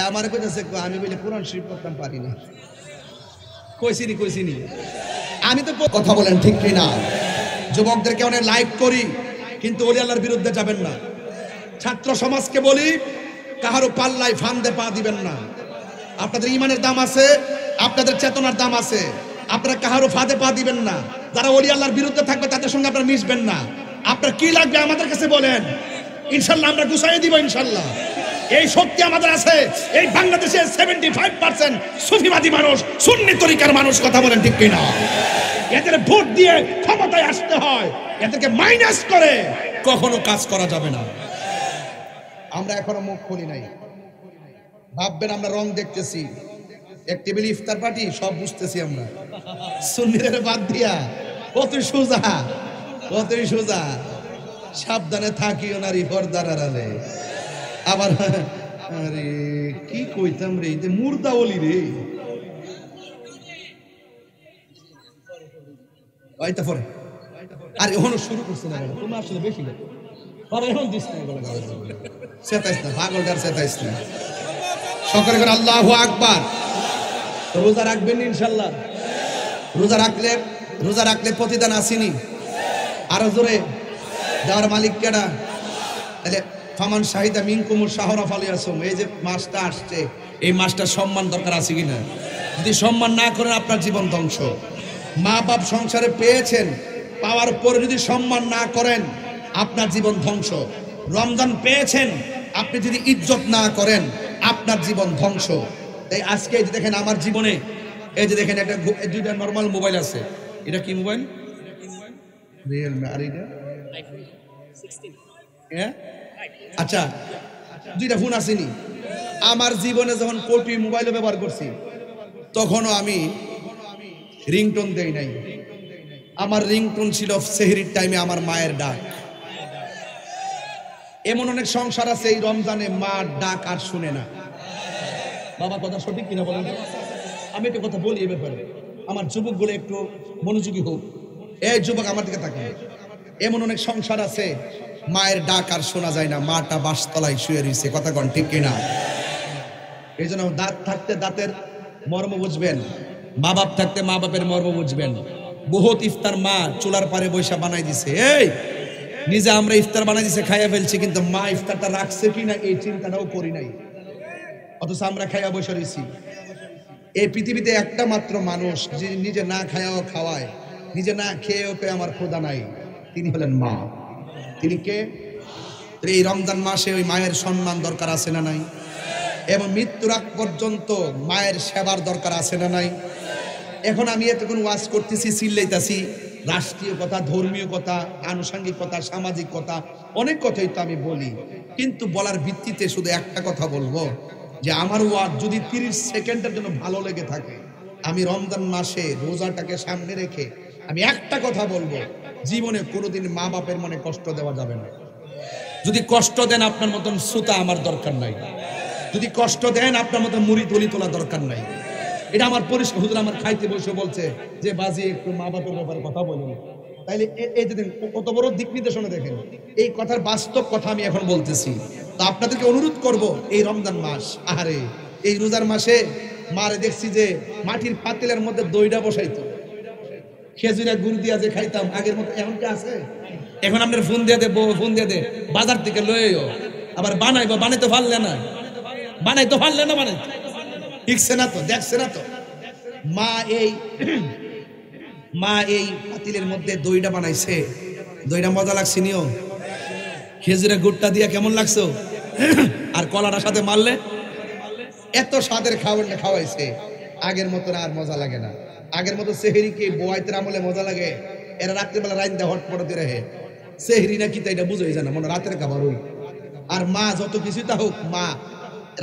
আমার কইতেছে আমি বলে কোরআন শরীফ পড়তাম পারি না। কইছিনি আমি তো কথা বলেন ঠিক কি না? যুবকদেরকে অনেক লাইক করি, কিন্তু ওলি আল্লাহর বিরুদ্ধে যাবেন না। ছাত্র সমাজকে বলি, কাহারও পাল্লায় ফান্দে পা দিবেন না। আপনাদের ইমানের দাম আছে, আপনাদের চেতনার দাম আছে, আপনারা কাহারও ফাঁদে পা দিবেন না। যারা ওলি আল্লাহর বিরুদ্ধে থাকবে তাদের সঙ্গে আপনারা মিশবেন না। আপনার কি লাগবে আমাদের কাছে বলেন, ইনশাল্লাহ আমরা গুছাইয়ে দিব। ইনশাল্লাহ এই শক্তি আমাদের আছে। এই বাংলাদেশের 75% সুফিবাদী মানুষ, সুন্নি তরিকার মানুষ, কথা বলেন ঠিক কিনা? এদের ভোট দিয়ে ক্ষমতায় আসতে হয়, এদেরকে মাইনাস করে কখনো কাজ করা যাবে না। আমরা এখনো মুখ খুলি নাই। ভাববেন আমরা রং দেখতেছি, এক টেবিল ইফতার পার্টি, সব বুঝতেছি আমরা। সুন্নিদের বাদ দিয়া কতই সোজা। সাবধানে থাকিও নারী পর্দার আড়ালে। আবার আরে কি কইতাম রে, এই যে মুর্দা ওলি রে, আইতা পরে আর এখনো শুরু করছে না। তুমি আসলে বেশি না, এখন দিস না, চেতাইস না, পাগলটার চেতাইস না। সকলে করে আল্লাহু আকবার। রোজা রাখবেন ইনশাল্লাহ। রোজা রাখলে প্রতিদান আসেনি, আরো জোরে দেওয়ার মালিক কেডা? তাহলে ফামান শাহিদা মিনকুমুশ শাহরা ফালিয়াসুম। এই যে মাসটা আসছে, এই মাসটা সম্মান দরকার আছে কিনা? যদি সম্মান না করেন আপনার জীবন ধ্বংস। মা বাপ সংসারে পেয়েছেন, পাওয়ার পরে যদি সম্মান না করেন আপনার জীবন ধ্বংস। রমজান পেয়েছেন, আপনি যদি ইজ্জত না করেন আপনার জীবন ধ্বংস। তাই আজকে এই যে দেখেন আমার জীবনে, এই যে দেখেন একটা দুইটা নরমাল মোবাইল আছে। এটা কি মোবাইল? রিয়েলমি। আর এটা আচ্ছা, দুইটা ফোন আসেনি। আমার জীবনে যখন কোটি মোবাইল ব্যবহার করছি, তখনও আমি রিংটোন দেই নাই। আমার রিংটোন ছিল সেহরির টাইমে আমার মায়ের ডাক। এমন অনেক সংসার আছে এই রমজানে মার ডাক আর শুনে না। বাবা কথা সঠিক কিনা বলেন? আমি একটা কথা বলি এ ব্যাপারে, আমার যুবকগুলো একটু মনোযোগী হোক। এই যুবক আমার দিকে তাকান। এমন অনেক সংসার আছে মায়ের ডাক আর শোনা যায় না, মাটা বাসতলায় শুয়ে রয়েছে, কথা কন ঠিক কিনা? এই জন্য দাঁত থাকতে দাঁতের মর্ম বুঝবেন, মা বাপ থাকতে মা বাপের মর্ম বুঝবেন। বহুত ইফতার মা চুলার পারে বৈশা বানাই দিছে, এই নিজে আমরা ইফতার বানাই দিছে, খাইয়া ফেলছি, কিন্তু মা ইফতারটা রাখছে কিনা এই চিন্তাটাও করি নাই, অথচ আমরা খাইয়া বসে রয়েছি। এই পৃথিবীতে একটা মাত্র মানুষ যে নিজে না খায়াও খাওয়ায়, নিজে না খেয়েও পেয়ে আমার ক্ষুধা নাই, তিনি হলেন মা। তিনি কে? এই রমজান মাসে ওই মায়ের সম্মান দরকার আছে না নাই? এবং মৃত্যুর আগ পর্যন্ত মায়ের সেবার দরকার আছে না নাই? এখন আমি এতক্ষণ ওয়াজ করতেছি, চিল্লাইতাছি, রাষ্ট্রীয় কথা, ধর্মীয় কথা, আনুষঙ্গিক কথা, সামাজিক কথা, অনেক কথাই তো আমি বলি, কিন্তু বলার ভিত্তিতে শুধু একটা কথা বলবো যে আমার ওয়াজ যদি 30 সেকেন্ডের জন্য ভালো লেগে থাকে, আমি রমজান মাসে রোজাটাকে সামনে রেখে আমি একটা কথা বলবো, জীবনে কোনোদিন মা বাপের মনে কষ্ট দেওয়া যাবে না। যদি কষ্ট দেন আপনার মতন সুতা আমার দরকার নাই, যদি কষ্ট দেন আপনার মতন মুড়ি তলি তোলা দরকার নাই। এটা আমার পরিষ্কার। হুজুর আমার খাইতে বসে বলছে যে বাজি একটু মা বাপের ব্যাপারে কথা বলুন। তাইলে এই যে কত বড় দিক নির্দেশনা দেখেন, এই কথার বাস্তব কথা আমি এখন বলতেছি। তো আপনাদেরকে অনুরোধ করব, এই রমজান মাস, আরে এই রোজার মাসে মারে দেখছি যে মাটির পাতিলের মধ্যে দইটা বসাইতো, খেজুরা গুড় দিয়া যে খাইতাম আগের মতো এখন কি আছে? এখন আপনার ফোন দিয়ে দে, ফোন দিয়ে দে, বাজার থেকে লইও, আবার বানাইবো, বানাইতে পারলে না, বানাইতে পারলে না, বানাই ঠিকছে না তো, দেখছে না তো। মা এই পাতিলের মধ্যে দইটা বানাইছে, দইটা মজা লাগছে নিও, খেজুরে গুড়টা দিয়া কেমন লাগছো, আর কলাটার সাথে মারলে এত স্বাদের খাবারটা খাওয়াইছে। আগের মতো আর মজা লাগে না। আগের মতো সেহরি কি বোয়াইতের আমলে মজা লাগে, এরা রাত্রিবেলা রাইন্দা হটপটতে রাখে, সেহরি না কি এটা বুঝাই জানা, মনে রাতের খাবার ওই। আর মা যত কিছুই তা হোক, মা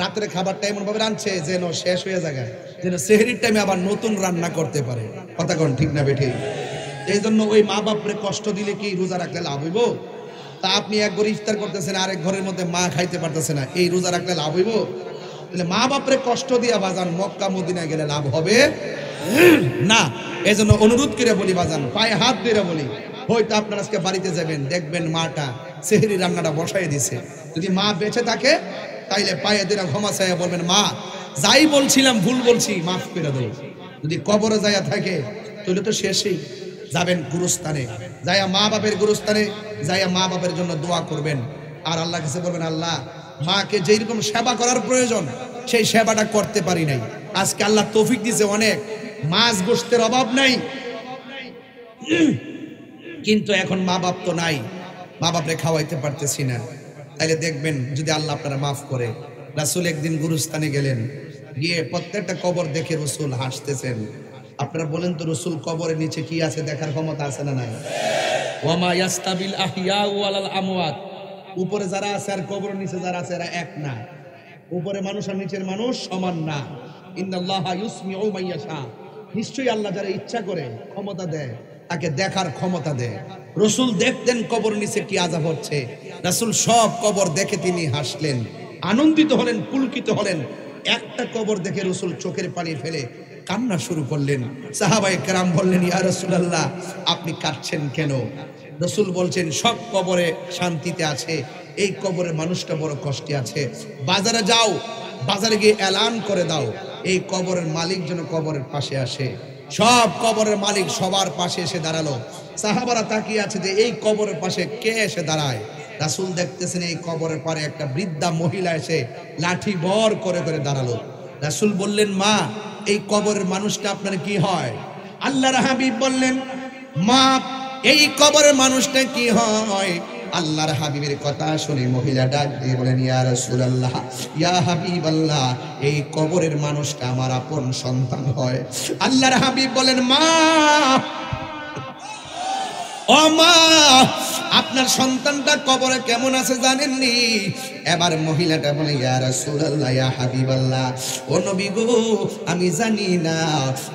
রাতের খাবারটা এমন ভাবে রাঁধছে যেন শেষ হয়ে যায়, যেন সেহরির টাইমে আবার নতুন রান্না করতে পারে। কথা কোন ঠিক না বেঠি? এই জন্য ওই মা বাপরে কষ্ট দিলে কি রোজা রাখলে লাভ হইব? তা আপনি এক ঘরে ইফতার করতেছেন, আরেক ঘরের মধ্যে মা খাইতে পারতেছে না, এই রোজা রাখলে লাভ হইব? তাহলে মা বাপরে কষ্ট দিয়া বাজান মক্কা মদিনায় গেলে লাভ হবে না। এই জন্য অনুরোধ করে বলি বাজান, পায়ে হাত দিয়ে বলি, হয়তো আপনার আজকে বাড়িতে যাবেন, দেখবেন মাটা সেহরি রান্নাটা বসাই দিছে। যদি মা বেঁচে থাকে তাইলে পায়ে দিয়ে ক্ষমা চাইয়া বলবেন, মা যাই বলছিলাম ভুল বলছি, মাফ করে দেব। যদি কবরে যাইয়া থাকে তাহলে তো শেষই। যাবেন গুরুস্থানে, যাইয়া মা বাপের গুরুস্থানে যাইয়া মা বাপের জন্য দোয়া করবেন, আর আল্লাহ কাছে বলবেন, আল্লাহ মাকে যেই রকম সেবা করার প্রয়োজন সেই সেবাটা করতে পারি নাই, আজকে আল্লাহ তৌফিক দিয়েছে, অনেক মাছ গোশতের অভাব নাই, কিন্তু এখন মা বাপ তো নাই, মা বাপরে খাওয়াইতে পারতেছি না। তাইলে দেখবেন যদি আল্লাহ আপনারা মাফ করে। রাসূল একদিন গুরুস্থানে গেলেন, গিয়ে প্রত্যেকটা কবর দেখে রাসূল হাসতেছেন। আপনারা বলেন তো, রাসূল কবরের নিচে কি আছে দেখার ক্ষমতা আছে না নাই? ওয়ামা ইয়াস্তাবিল আহইয়া ওয়ালাল আমওয়াত, উপরে যারা আছে আর কবরের নিচে যারা আছে এরা এক না। উপরে মানুষ আর নিচের মানুষ সমান না। ইন্নাল্লাহা ইউসমিউ মান ইয়াশা, নিশ্চয়ই আল্লাহ যারা ইচ্ছা করে ক্ষমতা দেয় তাকে দেখার ক্ষমতা দেয়। রাসূল দেখতেন কবর নিচে কি আযাব হচ্ছে, রাসূল সব কবর দেখে তিনি হাসলেন, আনন্দিত হলেন, পুলকিত হলেন। একটা কবর দেখে রাসূল চোখের পানি ফেলে কান্না শুরু করলেন। সাহাবায়ে কেরাম বললেন, ইয়া রাসূলুল্লাহ আপনি কাঁদছেন কেন? রাসূল বলছেন, সব কবরে শান্তিতে আছে, এই কবরের মানুষটা বড় কষ্টে আছে। বাজারে যাও, বাজারে গিয়ে এলান করে দাও এই কবরের মালিক যেন কবরের পাশে আসে। সব কবরের মালিক সবার পাশে এসে দাঁড়ালো। সাহাবারা তাকিয়ে আছে যে এই কবরের পাশে কে এসে দাঁড়ায়। রাসূল দেখতেছেন এই কবরের পারে একটা বৃদ্ধা মহিলা এসে লাঠি বর করে করে দাঁড়ালো। রাসূল বললেন, মা এই কবরের মানুষটা আপনার কি হয়? আল্লাহর হাবিব বললেন, মা এই কবরের মানুষটা কি হয়? আল্লাহর হাবিবের কথা শুনে মহিলা ডাক দিয়ে বলেন, ইয়া রাসূলুল্লাহ, ইয়া হাবিবাল্লাহ, এই কবরের মানুষটা আমার আপন সন্তান হয়। আল্লাহর হাবিব বলেন, মা ও মা আপনার সন্তানটা কবরে কেমন আছে জানেননি? এবার মহিলাটা বলে, ইয়া রাসূলুল্লাহ, ইয়া হাবিবাল্লাহ, ও নবী গো আমি জানি না।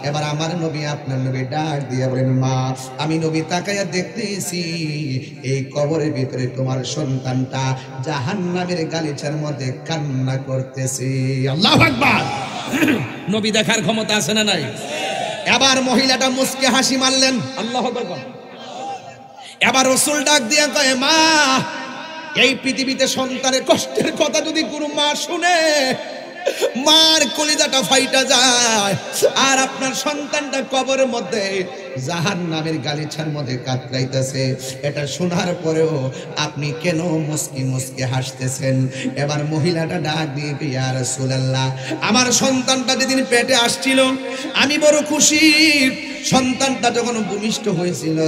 এবার আমার নবী আপনার নবী ডাক দিয়ে বলেন, মা আমি নবী তাকায়া দেখতেছি এই কবরের ভিতরে তোমার সন্তানটা জাহান্নামের গালিচার মধ্যে কান্না করতেছে। আল্লাহু আকবার। নবী দেখার ক্ষমতা আছে না নাই? এবার মহিলাটা মুস্কে হাসি মারলেন। আল্লাহু আকবার। এবার রাসূল ডাক দিয়া কয়, মা এই পৃথিবীতে সন্তানের কষ্টের কথা যদি কোনো মা শুনে মার কলিজাটা ফাইটা যায়। আর আপনার সন্তানটা কবরের মধ্যে জাহান্নামের গালিচার মধ্যে কাতরাইতেছে, এটা শোনার পরেও আপনি কেন মুস্কি মুস্কি হাসতেছেন? এবার মহিলাটা ডাক দিয়ে, ইয়া রাসূলুল্লাহ আমার সন্তানটা যেদিন পেটে আসছিল আমি বড় খুশি। সন্তানটা যখন ভূমিষ্ঠ হয়েছিল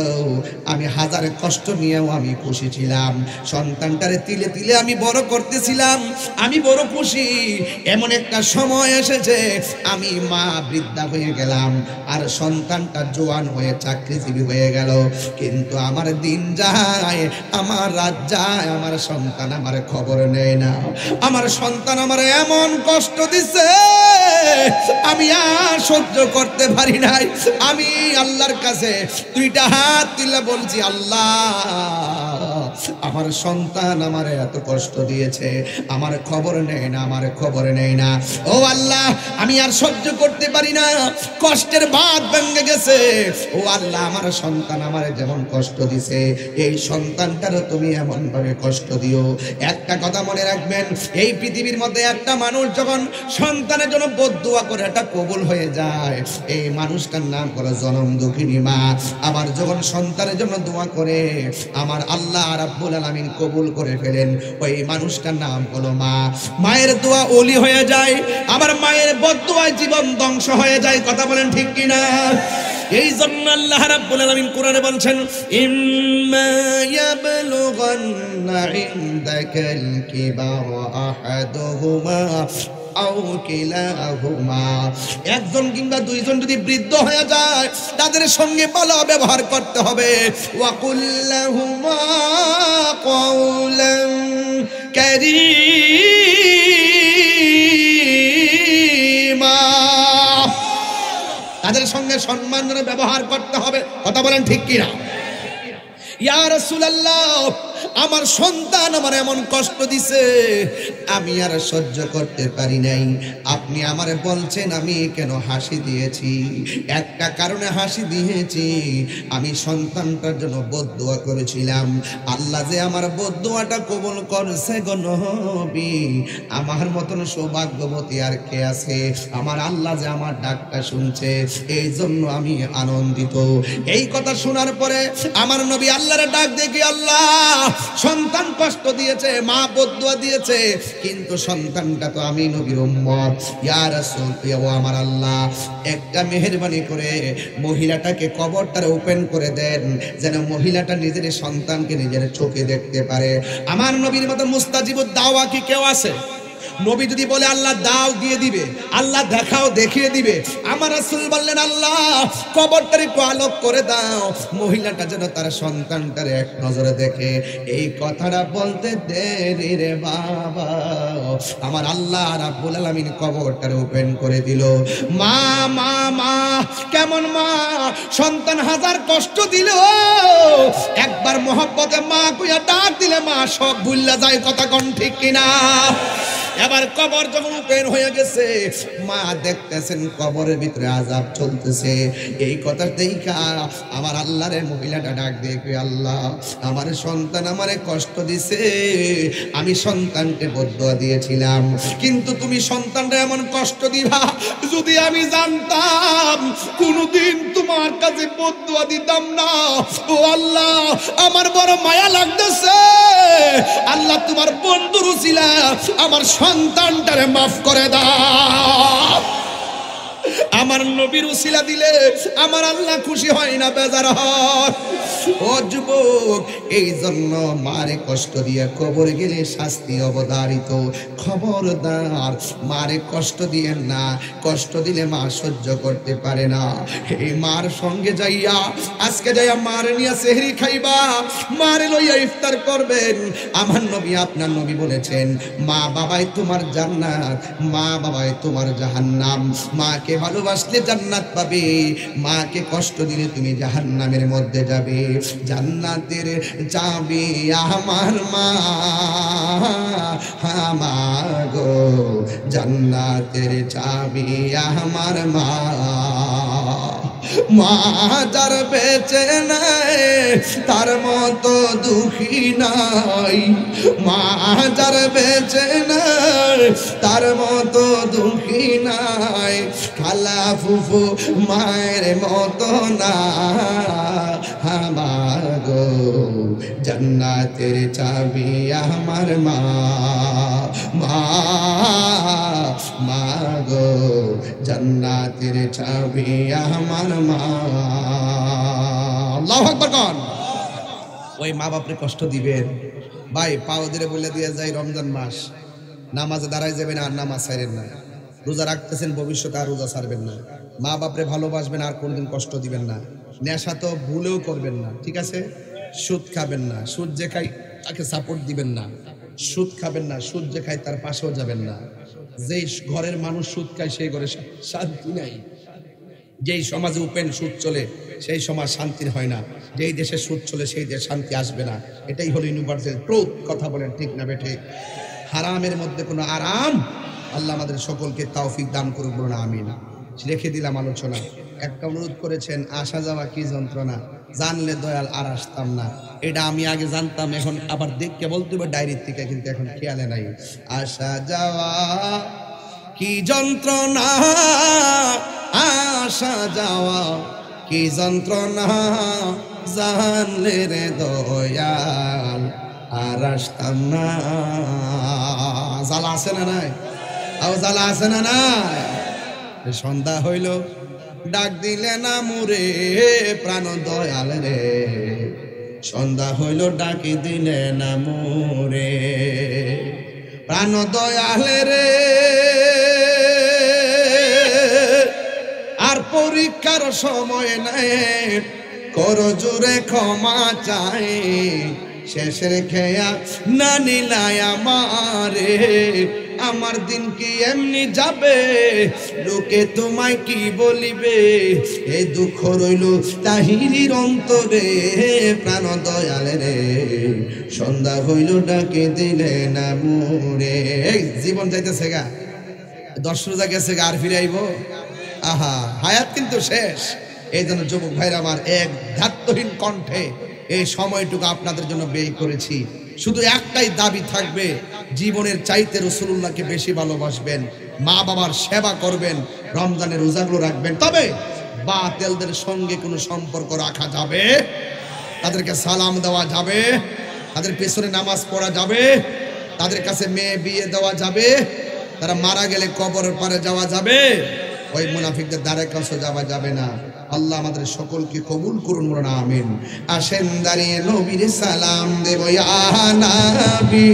আমি হাজার কষ্ট নিয়েও আমি খুশি ছিলাম। সন্তানটারে তিলে তিলে আমি বড় করতেছিলাম, আমি বড় খুশি। এমন একটা সময় এসেছে আমি মা বৃদ্ধা হয়ে গেলাম আর সন্তানটা জোয়ান হয়ে চাকরিজীবী হয়ে গেল, কিন্তু আমার দিন যায়, আমার রাত যায়, আমার সন্তান আমার খবর নেয় না। আমার সন্তান আমার এমন কষ্ট দিচ্ছে আমি আর সহ্য করতে পারি নাই, আমি আমি আল্লাহর কাছে দুইটা হাত তুলে বলছি, আল্লাহ আমার সন্তান আমারে এত কষ্ট দিয়েছে, আমার খবর নেই না, আমার খবর নেই না। ও আল্লাহ, আমি আর সহ্য করতে পারি না, কষ্টের বাঁধ ভেঙে গেছে। ও আল্লাহ, আমার সন্তান আমারে যেমন কষ্ট দিছে, এই সন্তানটারও তুমি এমন ভাবে কষ্ট দিও। একটা কথা মনে রাখবেন, এই পৃথিবীর মধ্যে একটা মানুষ যখন সন্তানের জন্য বদদুয়া করে এটা কবুল হয়ে যায়, এই মানুষটার নাম হলো জনম দুঃখিনী মা। আবার যখন সন্তানের জন্য দোয়া করে আমার আল্লাহ রাব্বুল আলামিন কবুল করে ফেলেন, ওই মানুষটার নাম হলো মা। মায়ের দোয়া ওলি হয়ে যায়, আবার মায়ের বদদুয়ায় জীবন ধ্বংস হয়ে যায়। কথা বলেন ঠিক কিনা? এই জন্য আল্লাহ রাব্বুল আলামিন কোরআনে বলছেন, ইম্মা ইয়াবলুগান্না ইনদাকাল কিবারা আহাদুহুমা আও কিলাহুমা, একজন কিংবা দুইজন যদি বৃদ্ধ হয়ে যায় তাদের সঙ্গে ভালো ব্যবহার করতে হবে। ওয়া কুল্লাহুমা কাওলান কারীমা, তাদের সঙ্গে সম্মানের ব্যবহার করতে হবে। কথা বলেন ঠিক কিনা? ইয়া রাসূলুল্লাহ, আমার সন্তান আমার এমন কষ্ট দিছে, আমি আর সহ্য করতে পারি নাই। আপনি আমারে বলছেন আমি কেন হাসি দিয়েছি? একটা কারণে হাসি দিয়েছি, আমি সন্তানটার জন্য বদদুয়া করেছিলাম, আল্লাহ যে আমার বদদুয়াটা কবুল করছে গো নবী। আমার মতন সৌভাগ্যবতী আর কে আছে? আমার আল্লাহ যে আমার ডাকটা শুনছে, এই জন্য আমি আনন্দিত। এই কথা শোনার পরে আমার নবী আল্লাহর ডাক দেখি, আল্লাহ সন্তান কষ্ট দিয়েছে, মা বদদুয়া দিয়েছে, কিন্তু সন্তানটা তো আমি নবীর উম্মত। ইয়া রাসূল, ও আমার আল্লাহ, একটা মেহেরবানি করে মহিলাটাকে কবরটারে ওপেন করে দেন, যেন মহিলাটা নিজের সন্তানকে নিজের চোখে দেখতে পারে। আমার নবীর মতো মুস্তাজিবুদ দাওয়া কি কেউ আছে? নবী যদি বলে আল্লাহ দাও দিয়ে দিবে, আল্লাহ দেখাও দেখিয়ে দিবে। আমার রাসূল বললেন, আল্লাহ কবরটার একটু আলোক করে দাও, মহিলাটা যেন তার সন্তানটার এক নজরে দেখে। এই কথাটা বলতে দেরি রে বাবা, আমার আল্লাহ রাব্বুল আলামিন কবরটারে ওপেন করে দিল। মা মা মা, কেমন মা? সন্তান হাজার কষ্ট দিল, একবার মহব্বতে মা কইয়া ডাক দিলে মা সব ভুল্লা যায়। কথা কোন ঠিক কিনা? এবার কবর যখন ওপেন হয়ে গেছে, মা দেখতেছেন কবরের ভিতরে আযাব চলতেছে। এই কথা দেখা আমার আল্লাহরে মহিলাটা ডাক দিয়ে কই, আল্লাহ আমার সন্তান আমারে কষ্ট দিছে, আমি সন্তানকে বদদুয়া দিয়েছিলাম, কিন্তু তুমি সন্তানরে এমন কষ্ট দিবা, যদি আমি জানতাম কোনদিন তোমার কাছে বদদুয়া দিতাম না। ও আল্লাহ, আমার বড় মায়া লাগতেছে, আল্লাহ তোমার বন্ধুর উসিলা আমার সন্তানটারে মাফ করে দাও। আমার নবীর উসিলা দিলে আমার আল্লাহ খুশি হয় না, বেজার হয়। ও যুবক, এই জন্য মারে কষ্ট দিয়ে কবরে গেলে শাস্তি অবধারিত। খবরদার, মারে কষ্ট দিয়েন না, কষ্ট দিলে মা সহ্য করতে পারে না। এই মার সঙ্গে যাইয়া আজকে যাইয়া মারে নিয়ে সেহরি খাইবা, মারে লইয়া ইফতার করবেন। আমার নবী, আপনার নবী বলেছেন, মা বাবাই তোমার জান্নাত, মা বাবাই তোমার জাহান্নাম। মাকে ভালোবাসলে জান্নাত পাবে, মাকে কষ্ট দিলে তুমি জাহান্নামের মধ্যে যাবে। জান্নাতের চাবি আমার মা, আমার গো জান্নাতের চাবি আমার মা। মা যার বেঁচে নাই তার মতো দুঃখী নাই, মা যার বেঁচে নাই তার মতো দুঃখী নাই। খালা ফুফু মায়ের মতো না, আমার গো জান্নাতের চাবি আমার মা। মা মা গো জান্নাতের চাবি আমার মা। আল্লাহু আকবার কোন। ওই মা বাপরে কষ্ট দিবেন ভাই, পাও ধরে বলে দিয়ে যায় রমজান মাস, নামাজে দাঁড়ায় যাবেন আর নামাজ ছাড়েন না, রোজা রাখতেছেন ভবিষ্যতে আর রোজা ছাড়বেন না, মা বাপরে ভালোবাসবেন আর কোনদিন কষ্ট দিবেন না, নেশা তো ভুলেও করবেন না, ঠিক আছে? সুদ খাবেন না, সুদ যে খাই তাকে সাপোর্ট দিবেন না, সুদ খাবেন না, সুদ যে খাই তার পাশেও যাবেন না। যে ঘরের মানুষ সুদ খায় সেই ঘরে শান্তি নাই। যেই সমাজে ওপেন সুদ চলে সেই সমাজ শান্তির হয় না, যেই দেশে সুদ চলে সেই দেশে শান্তি আসবে না। এটাই হলো ইউনিভার্সাল ট্রুথ। কথা বলেন ঠিক না বেঠিক? হারামের মধ্যে কোনো আরাম। আল্লাহ আমাদের সকলকে তৌফিক দান করুক, বলুন আমিন। রেখে দিলাম আলোচনা। একটা অনুরোধ করেছেন, আসা যাওয়া কি যন্ত্রণা, জানলে দয়াল আর আসতাম না। এটা আমি আগে জানতাম, এখন আবার দেখকে বলতে হবে ডায়েরির থেকে, কিন্তু এখন খেয়ালে নাই। আসা যাওয়া কি যন্ত্রণা, আসা যাওয়া কি যন্ত্রণা, জানলে রে দয়াল আর আসতাম না। জ্বালা আছে না নাই? আও জ্বালা আছে না নাই? সন্ধ্যা হইল ডাক দিলে না মুরে প্রাণ দয়াল রে, সন্ধ্যা হইল ডাকি দিলে না মুরে প্রাণ দয়াল রে। আর পরীক্ষার সময় নাই, কর জোরে ক্ষমা চাই, শেষের খেয়া না নিলাই আমারে। আমার দিন কি এমনি যাবে, লোকে তোমায় কি বলিবে, এই দুঃখ রইল তাহিরির অন্তরে প্রাণ দয়াল রে, সন্ধ্যা হইল ডাকে দিলে না মুরে। জীবন যাইতেছে গা, 10 রোজা গেছে গা, আর ফিরে আইব? আহা, হায়াত কিন্তু শেষ। এই জন্য যুবক ভাইরা আমার, এক ধাত্তহীন কণ্ঠে এই সময়টুকু আপনাদের জন্য ব্যয় করেছি। শুধু একটাই দাবি থাকবে, জীবনের চাইতে রাসূলুল্লাহকে বেশি ভালোবাসবেন, মা বাবার সেবা করবেন, রমজানের রোজাগুলো রাখবেন। তবে বাতিলদের সঙ্গে কোনো সম্পর্ক রাখা যাবে, তাদেরকে সালাম দেওয়া যাবে, তাদের পেছনে নামাজ পড়া যাবে, তাদের কাছে মেয়ে বিয়ে দেওয়া যাবে, তারা মারা গেলে কবরের পারে যাওয়া যাবে, ওই মুনাফিকদের দ্বারে কাছে যাওয়া যাবে না। আল্লাহ আমাদের সকলকে কবুল করুন, বলুন আমিন। আসেন দাঁড়িয়ে নবীর সালাম দেব, ইয়া নবী।